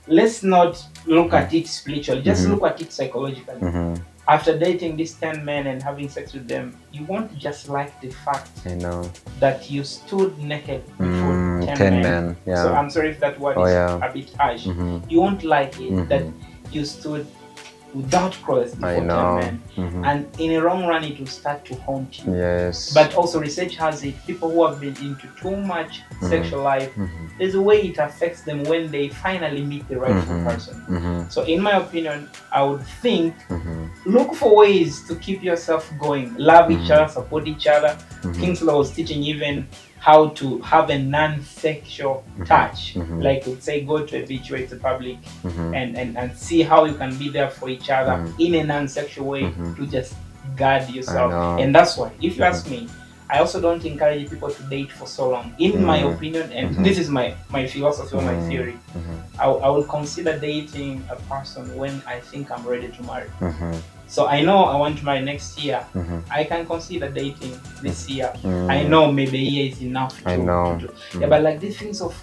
Let's not look at it spiritually, just look at it psychologically. After dating these 10 men and having sex with them, you won't just like the fact that you stood naked before 10 men. So I'm sorry if that word is a bit harsh. You won't like it that you stood without clothes before 10 men. And in the long run, it will start to haunt you. But also, research has it, people who have been into too much sexual life, there's a way it affects them when they finally meet the rightful person. So in my opinion, I would think, look for ways to keep yourself going. Love each other, support each other. Kingsley was teaching even how to have a non-sexual touch. Like, would say, go to a beach where it's a public and see how you can be there for each other in a non-sexual way to just guard yourself. And that's why, if you ask me, I also don't encourage people to date for so long. In my opinion, and this is my philosophy or my theory, I will consider dating a person when I think I'm ready to marry. So I know I want to marry next year. I can consider dating this year. I know maybe a year is enough to but like these things of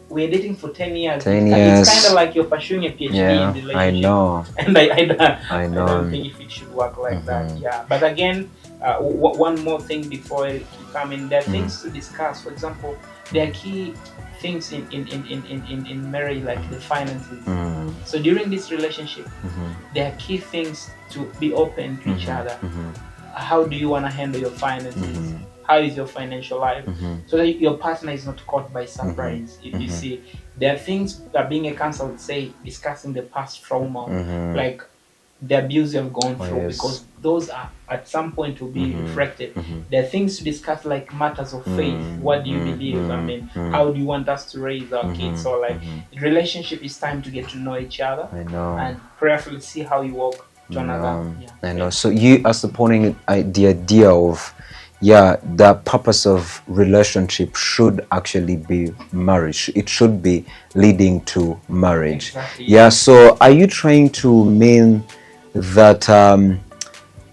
we're dating for 10 years. It's kind of like you're pursuing a PhD in the relationship. I know. And I don't think if it should work like that. But again, one more thing before you come in, there are things to discuss. For example, there are key things in marriage, like the finances. So during this relationship, there are key things to be open to each other. How do you want to handle your finances? How is your financial life? So that your partner is not caught by surprise. You see, there are things that being a counselor would say, discussing the past trauma, like the abuse you have gone through, because those are at some point will be reflected. There are things to discuss, like matters of faith. What do you believe? I mean, how do you want us to raise our kids? So like relationship is time to get to know each other and prayerfully see how you walk to another. I know. So you are supporting the idea of yeah, the purpose of relationship should actually be marriage. It should be leading to marriage. Exactly. Yeah, so are you trying to mean that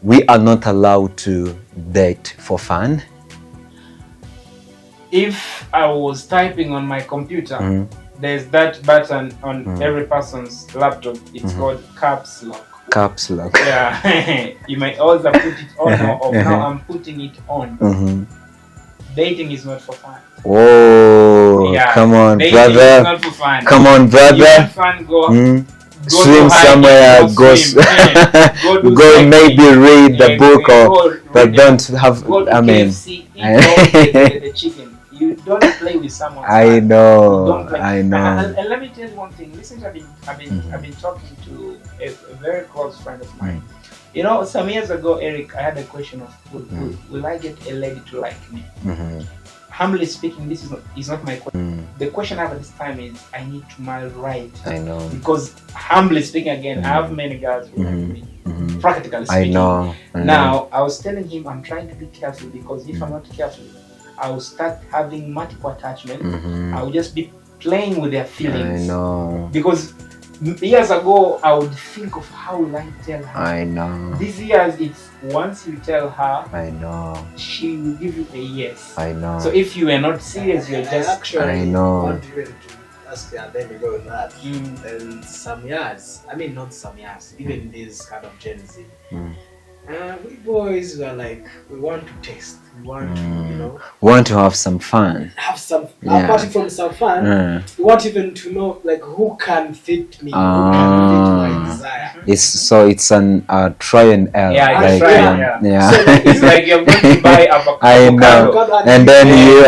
we are not allowed to date for fun? If I was typing on my computer, there's that button on every person's laptop. It's called caps lock. Caps lock. Yeah, you might also put it on or off. Now I'm putting it on. Dating is not for fun. Oh, Yeah, come on, dating brother. is not for fun. Come on, brother. You want fun, go swim to somewhere, go go, swim. go maybe read the book, but don't have. Go to I mean, KFC, eat all the chicken. You don't play with someone. I know, Don't play. I know. And let me tell you one thing. Listen, I've been talking to a very close friend of mine. You know, some years ago, Eric, I had a question of, will I get a lady to like me? Humbly speaking, this is not my question. The question I have at this time is, I need to marry right. I know. Because humbly speaking, again, I have many girls who like me. Practically speaking. I know. Now, I was telling him I'm trying to be careful, because if I'm not careful, I will start having multiple attachment. I will just be playing with their feelings. I know. Because years ago, I would think of how will I tell her. I know. These years, it's once you tell her, I know. she will give you a yes. I know. So if you are not serious, you're just. Actually, I know. want even to ask you, and then we go with that. And some years, I mean, not some years, even this kind of Gen Z. We boys were like, we want to test, we want to, you know, want to have some fun. have some, apart from some fun, we want even to know, like, who can fit me, who can fit my desire. It's an try and error. Yeah, like, try and yeah. So it's like you're going to buy avocado. I know. And then you.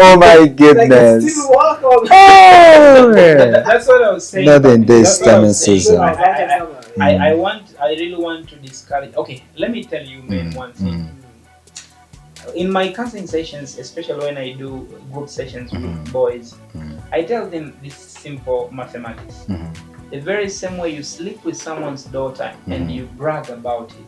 Oh my goodness. Like, still work on. Oh, yeah. That's what I was saying. Not in this That's what I time and was saying. season. I really want to discourage. Okay, let me tell you, man, one thing. In my counseling sessions, especially when I do group sessions with boys, I tell them this simple mathematics. The very same way you sleep with someone's daughter and you brag about it.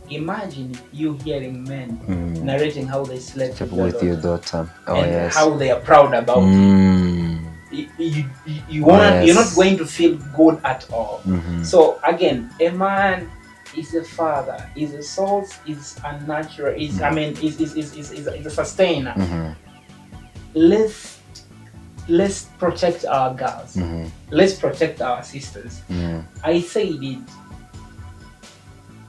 Imagine you hearing men narrating how they slept with your daughter. Oh, and yes. how they are proud about it. You're not going to feel good at all. So again, a man is a father, is a source, is a natural, is a sustainer. Let's protect our girls. Let's protect our sisters. I said it.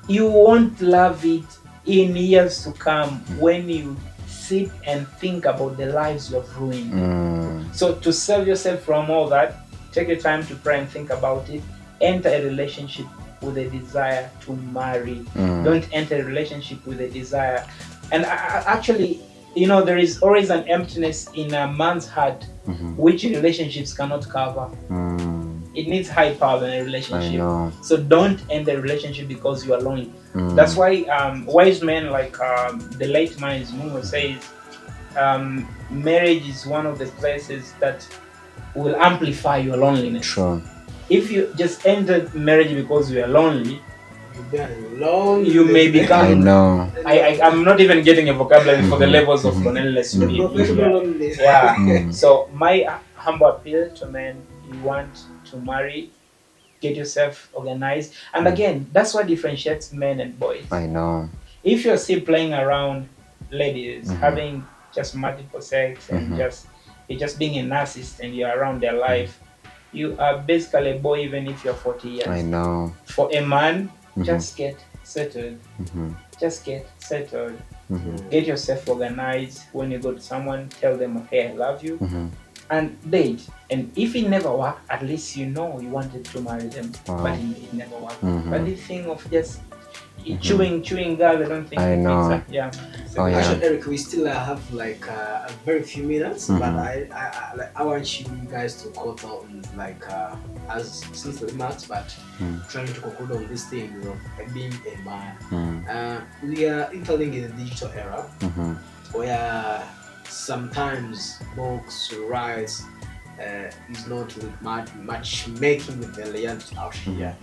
You won't love it in years to come when you sit and think about the lives you have ruined. So to save yourself from all that, take your time to pray and think about it. Enter a relationship with a desire to marry. Don't enter a relationship with a desire. And actually, you know, there is always an emptiness in a man's heart which relationships cannot cover. It needs high power in a relationship. So don't enter a relationship because you are lonely. That's why wise men like the late Miles Mungo says, marriage is one of the places that will amplify your loneliness. Sure. If you just enter marriage because you are lonely, you may become. I know. I'm not even getting a vocabulary for the levels of loneliness you need. Yeah. So my humble appeal to men: you want to marry, get yourself organized. And again, that's what differentiates men and boys. I know. If you're still playing around ladies, having just multiple sex and you're just being a narcissist and you're around their life, you are basically a boy even if you're 40 years. I know. For a man, just get settled. Just get settled. Get yourself organized. When you go to someone, tell them, hey, I love you. And date. And if it never worked, at least you know you wanted to marry them. But it never worked. But the thing of just chewing girls, I don't think I know. Actually, Eric, we still have like a very few minutes, but I want you guys to quote on like as since remarks, but trying to conclude on this thing of being a man. We are entering in a digital era where sometimes books, rights is not with matchmaking with the reality out here.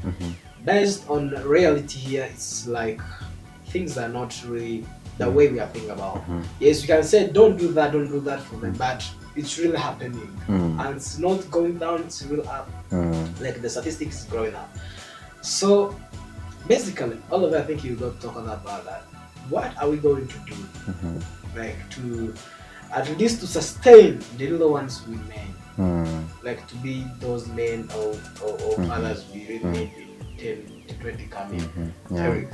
Based on reality here, it's like things are not really the way we are thinking about. Yes, you can say don't do that for them, but it's really happening, and it's not going down, it's real up. Like the statistics is growing up. So basically, all of it, I think you got to talk about that. What are we going to do, like to at least to sustain the little ones we made, like to be those men or others we really made in 10 to 20 coming. Eric.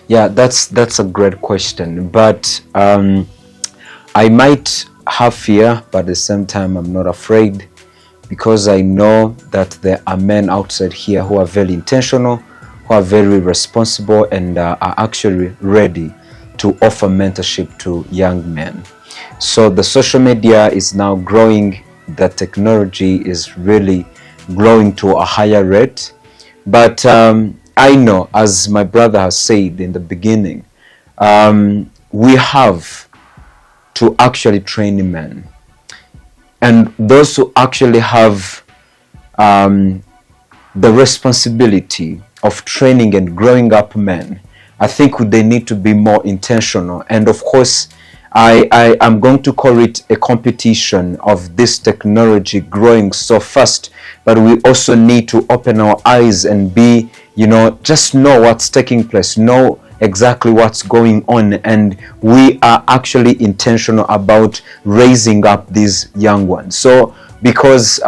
Yeah, that's a great question, but I might have fear, but at the same time I'm not afraid, because I know that there are men outside here who are very intentional, who are very responsible, and are actually ready to offer mentorship to young men. So the social media is now growing, the technology is really growing to a higher rate, but I know, as my brother has said in the beginning, we have to actually train men, and those who actually have the responsibility of training and growing up men, I think they need to be more intentional. And of course, I am going to call it a competition of this technology growing so fast, but we also need to open our eyes and be, just know what's taking place, know exactly what's going on, and we are actually intentional about raising up these young ones. So because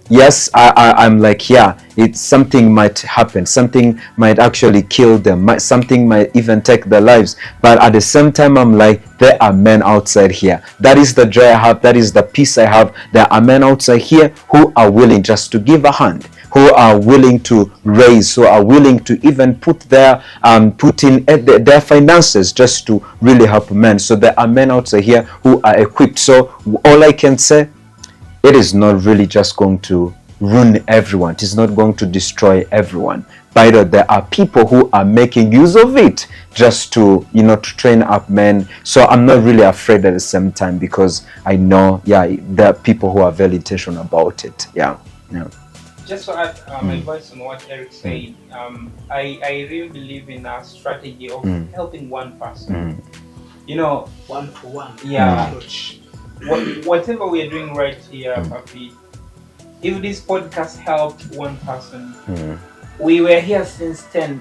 yes, I'm like, yeah, it's something might happen, something might actually kill them, something might even take their lives, but at the same time I'm like, there are men outside here. That is the joy I have, that is the peace I have. There are men outside here who are willing just to give a hand, who are willing to raise, who are willing to even put their put in their finances just to really help men. So there are men outside here who are equipped. So all I can say, it is not really just going to ruin everyone. It is not going to destroy everyone. But there are people who are making use of it just to, to train up men. So I'm not really afraid at the same time, because I know, there are people who are very intentional about it. Yeah. Just to add my voice on what Eric said, I really believe in a strategy of helping one person. One to one. Yeah. Whatever we are doing right here, Papi, if this podcast helped one person, we were here since 10.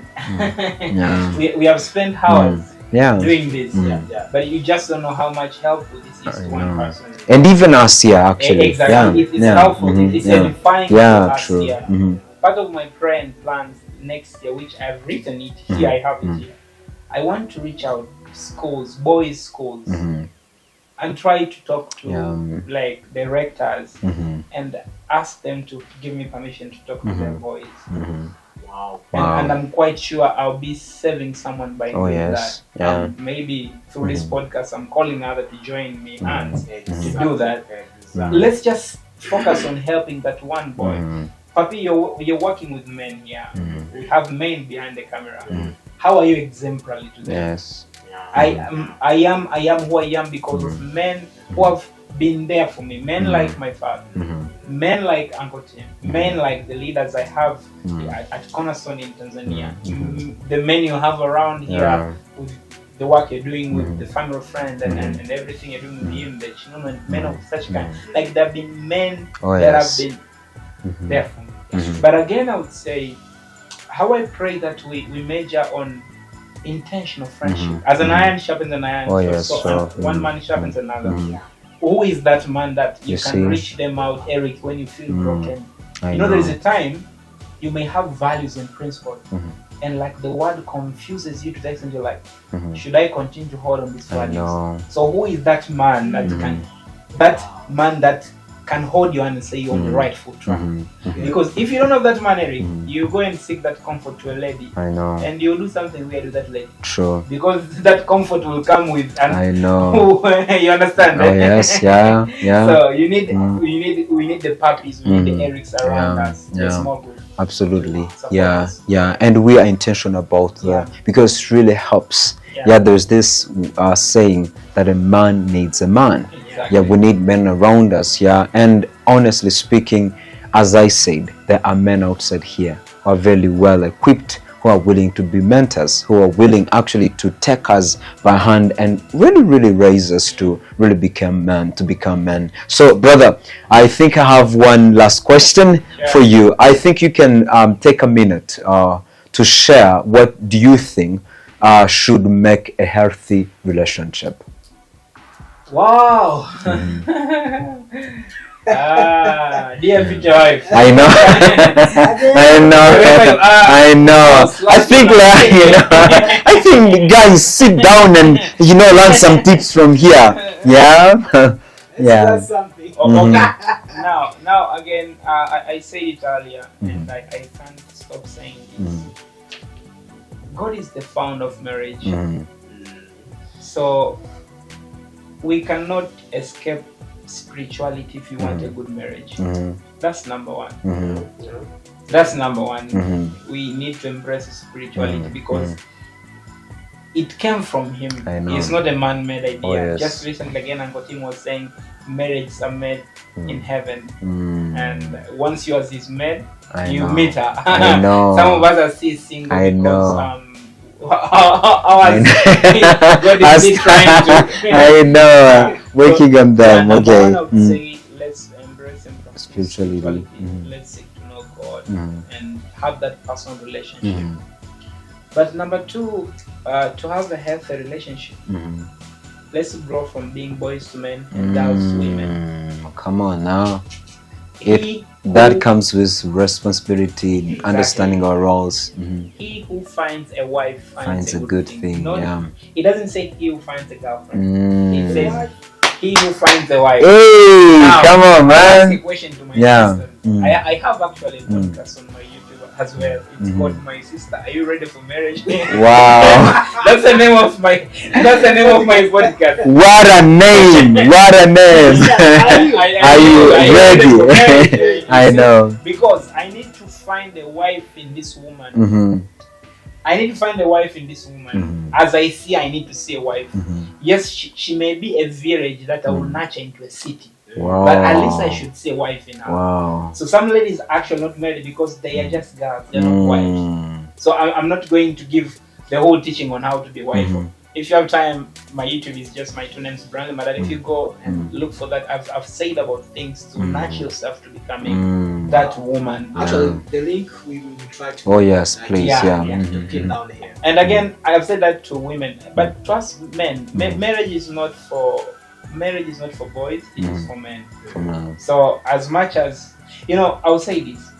we have spent hours doing this. But you just don't know how much helpful this is to one person. And even us here, actually. Exactly. It's helpful. It's edifying to us here. Part of my prayer and plans next year, which I've written it here, I have it here. I want to reach out schools, boys' schools, and try to talk to like directors and ask them to give me permission to talk to their boys. Wow. And I'm quite sure I'll be saving someone by doing that. Maybe through this podcast, I'm calling others to join me and to do that. Let's just focus on helping that one boy. Papi, you're working with men here. We have men behind the camera. How are you exemplary to them? Yes. I am who I am because of men who have been there for me. Men like my father, men like Uncle Tim, men like the leaders I have at Cornerstone in Tanzania, the men you have around here with the work you're doing with the family friend and everything you're doing with him, the children, men of such kind. Like there have been men that have been there for me. But again, I would say, how I pray that we major on intentional friendship. As an iron sharpens an iron, one man sharpens another. Who is that man that you can reach them out, Eric, when you feel broken? There is a time you may have values and principles, and like the word confuses you to the extent you're like, should I continue to hold on these values? So who is that man that can hold you and say you're on the right foot track? Because if you don't have that man, Eric, you go and seek that comfort to a lady, and you'll do something weird with that lady. True. Because that comfort will come with, and you understand? Yes, yeah. So we need the puppies, we need the Erics around us. The small group. Absolutely. And we are intentional about that because it really helps. There's this saying that a man needs a man. We need men around us. And honestly speaking, as I said, there are men outside here who are very well equipped, who who are willing to be mentors, who are willing actually to take us by hand and really raise us to really become men. So brother, I think I have one last question for you. I think you can take a minute to share what do you think should make a healthy relationship. Wow. Dear future wife. I know. I know. I think I think guys sit down and learn some tips from here. Yeah. That's something. Now again, I said it earlier, and I can't stop saying this. God is the founder of marriage. So we cannot escape spirituality if you want a good marriage. That's number one. That's number one. We need to embrace spirituality because it came from him. It's not a man-made idea. Oh, yes. Just recently again, Uncle Tim was saying marriages are made in heaven. And once yours is made, you meet her. I know. Some of us are still single because God is trying to. I know. Working on them. Okay. Say, let's embrace him from spirituality. Let's seek to know God and have that personal relationship. But number two, to have a healthy relationship, let's grow from being boys to men and girls to women. Come on now. That comes with responsibility, understanding our roles. He who finds a wife finds a good thing. It doesn't say he who finds a girlfriend. It says he who finds a wife. Hey, now, come on, man. I ask a question to my sister. I have actually a podcast on my YouTube as well. It's called My Sister. Are you ready for marriage? Wow. That's the name of my podcast. What a name! What a name! Are you ready? I know. Because I need to find a wife in this woman. I need to find a wife in this woman. As I see, I need to see a wife. Yes, she may be a village that I will nurture into a city. Wow. But at least I should see a wife in her. Wow. So some ladies are actually not married because they are just girls. They're not wives. So I'm not going to give the whole teaching on how to be wife. If you have time, my YouTube is just my two names, Brandon. But if you go and look for that, I've said about things to nurture yourself to becoming that woman. Actually, the link we will try to. Oh yes, please. Yeah. Pin down here. And again, I have said that to women, but to us men, marriage is not for boys. It is for men. So as much as I'll say this.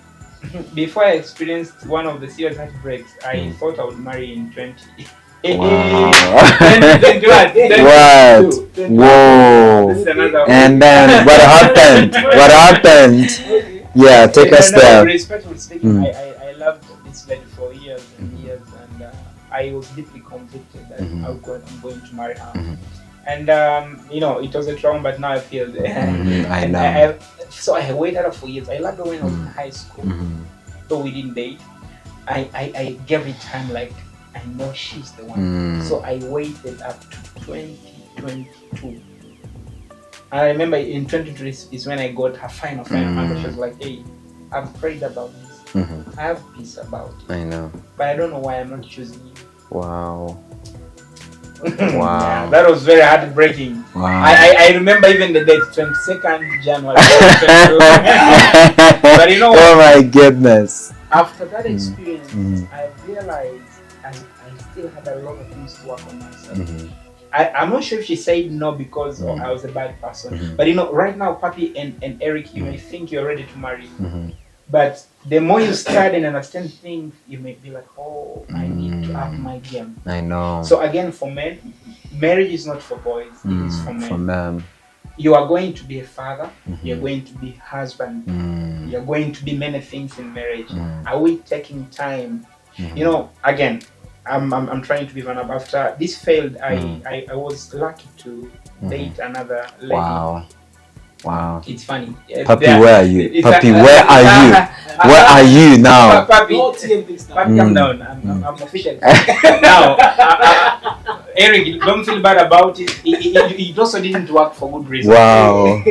Before I experienced one of the serious heartbreaks, I thought I would marry in 20. Wow. 2021. What? Whoa. And then what happened? What happened? Yeah, take us there. Respectfully speaking, I loved this lady for years and years, and I was deeply convicted that I'm going to marry her. And it was a trauma, but now I feel I know. So I waited her for years. I loved her when I was in high school, though we didn't date. I gave it time, like I know she's the one. So I waited up to 2022. I remember in 2023 is when I got her final answer. She was like, "Hey, I've prayed about this. I have peace about it. I know. But I don't know why I'm not choosing you." Wow. Yeah, that was very heartbreaking. Wow. I remember even the date, 22nd January. But oh my goodness. After that experience, I realized I still had a lot of things to work on myself. I'm not sure if she said no because I was a bad person. But right now, Papi and Eric, you may think you're ready to marry. But the more you study and understand things, you may be like, oh, I need to up my game. I know. So again, for men, marriage is not for boys. It is for men. For men. You are going to be a father. You're going to be husband. You're going to be many things in marriage. Are we taking time? Again, I'm trying to be vulnerable. After this failed, I was lucky to date another lady. Wow. It's funny. Papi, where are you? Papi, where are you? Where are you now? Papi, calm down. I'm official. Now, Eric, don't feel bad about it. It also didn't work for good reason. Wow.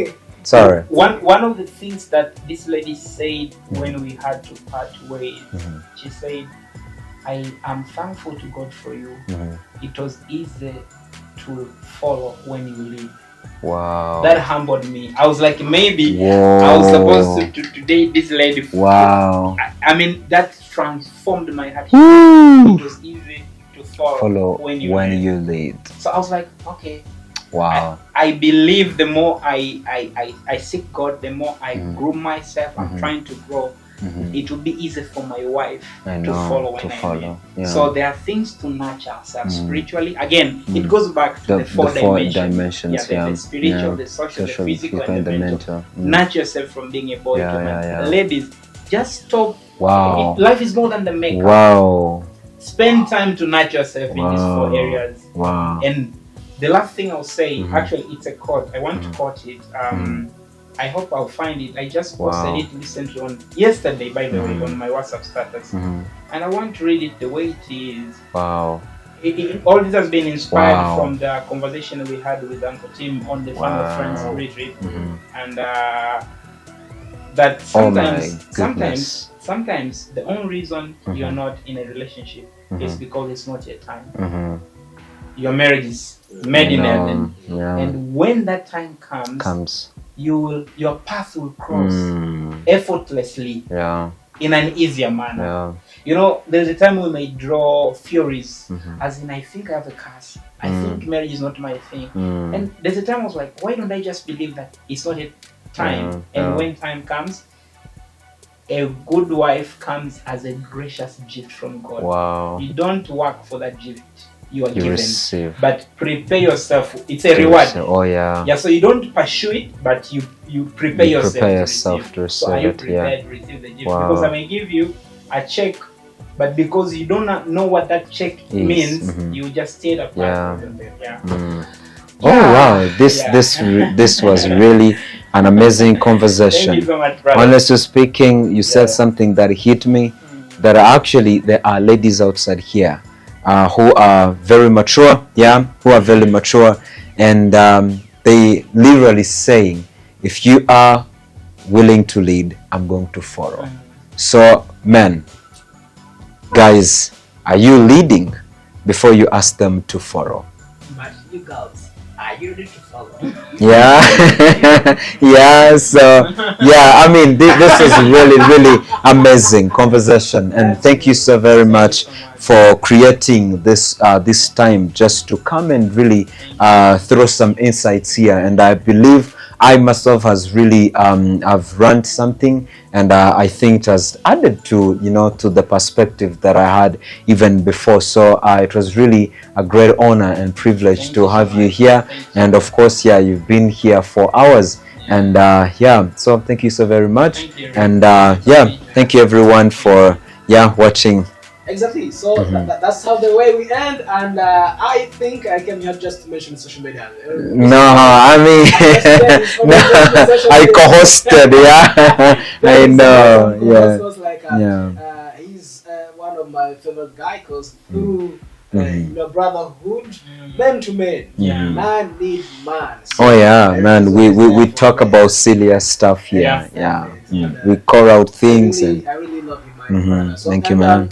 Sorry. One of the things that this lady said when we had to part ways, she said, I am thankful to God for you. It was easy to follow when you leave. Wow. That humbled me. I was like, maybe Whoa. I was supposed to date this lady. Wow. I mean, that transformed my heart. Woo. It was easy to follow when you lead. So I was like, okay. Wow. I believe the more I seek God, the more I groom myself. I'm trying to grow. It will be easy for my wife to follow when I leave. Yeah. So there are things to nurture ourselves spiritually. Again, it goes back to the four dimensions. The spiritual, the social, the physical, and the mental. Nurture yourself from being a boy to man. Ladies, just stop. Wow. Life is more than the makeup. Wow. Spend time to nurture yourself in these four areas. Wow. And the last thing I'll say, actually, it's a quote. I want to quote it. I hope I'll find it. I just posted it recently yesterday, by the way, on my WhatsApp status. And I want to read it the way it is. Wow. All this has been inspired from the conversation we had with Uncle Tim on the Family Friends retreat. And that sometimes the only reason you're not in a relationship is because it's not your time. Your marriage is made in heaven. And when that time comes, your path will cross effortlessly in an easier manner. You know, there's a time we may draw theories, as in, I think I have a curse. I think marriage is not my thing. And there's a time I was like, why don't I just believe that it's not a time? And when time comes, a good wife comes as a gracious gift from God. Wow. You don't work for that gift. You are given, receive. But prepare yourself. It's a reward. Oh yeah. Yeah. So you don't pursue it, but you prepare yourself to receive. So are you prepared to receive the gift? Wow. Because I may give you a check, but because you don't know what that check means, you just stay the path. Oh wow! This was really an amazing conversation. Thank you so much, brother. Honestly speaking, you said something that hit me. That actually there are ladies outside here. Who are very mature, and they literally saying, if you are willing to lead, I'm going to follow. So, men, guys, are you leading before you ask them to follow? But you girls, are you ready to follow? Yeah. So I mean, this is really amazing conversation, and thank you so very much for creating this time just to come and really throw some insights here. And I believe I myself has really I've learned something, and I think it has added to the perspective that I had even before. So it was really a great honor and privilege to have you here, and of course you've been here for hours, and so thank you so very much. And thank you everyone for watching. Exactly. So that's how the way we end, and I think I came here just to mention social media. No, I mean, I co-hosted. I know. He's one of my favorite guys because through brotherhood, men to men, man need man. So man. We talk about silly stuff here. We call out things. I really love you, my brother. So thank you, man.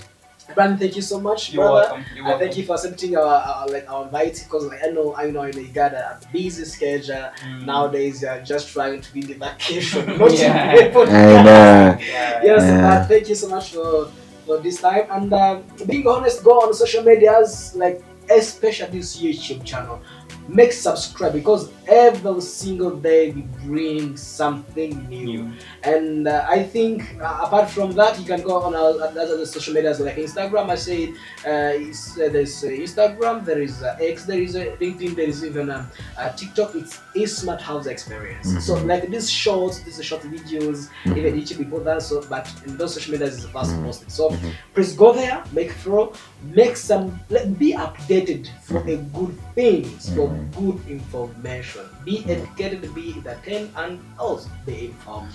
Brandon, thank you so much, brother. And thank you for accepting our invite, because I know you got a busy schedule nowadays. You're just trying to be in the vacation. Yes, thank you so much for this time. And being honest, go on social medias, especially this YouTube channel. Make subscribe, because every single day we bring something new. And I think apart from that, you can go on our other social medias like Instagram. I said there's Instagram, there is X, there is LinkedIn, there is even TikTok. It's Smart House Experience. So these short videos, even YouTube before that. So but in those social medias is the first posted. So please go there, be updated for a good things, for good information. Be educated, be entertained, and also be informed.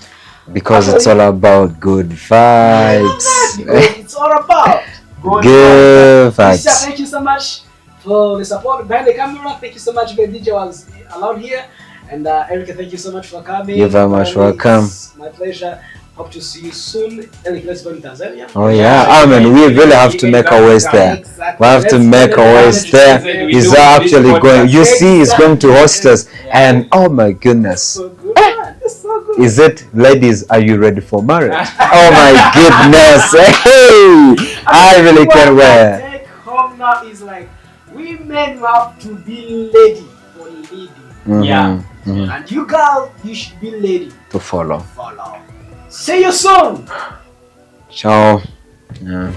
Because it's all about good vibes. It's all about good vibes. Thank you so much for the support behind the camera. Thank you so much, the DJ was allowed here. And Erica, thank you so much for coming. You're very much welcome. It's my pleasure. Hope to see you soon. Eric, let's go to Tanzania. Oh yeah, I mean, we really have to make our ways there. Exactly. We have to make our ways there. He's actually going. You see, he's going to host us, and oh my goodness, So good, man. It's so good. is it, ladies? Are you ready for marriage? Oh my goodness! Hey, I really can't wait. Take home now is like women have to be ready for leading. Yeah. And you girl, you should be ready To follow. to follow. See you soon. Ciao. Yeah.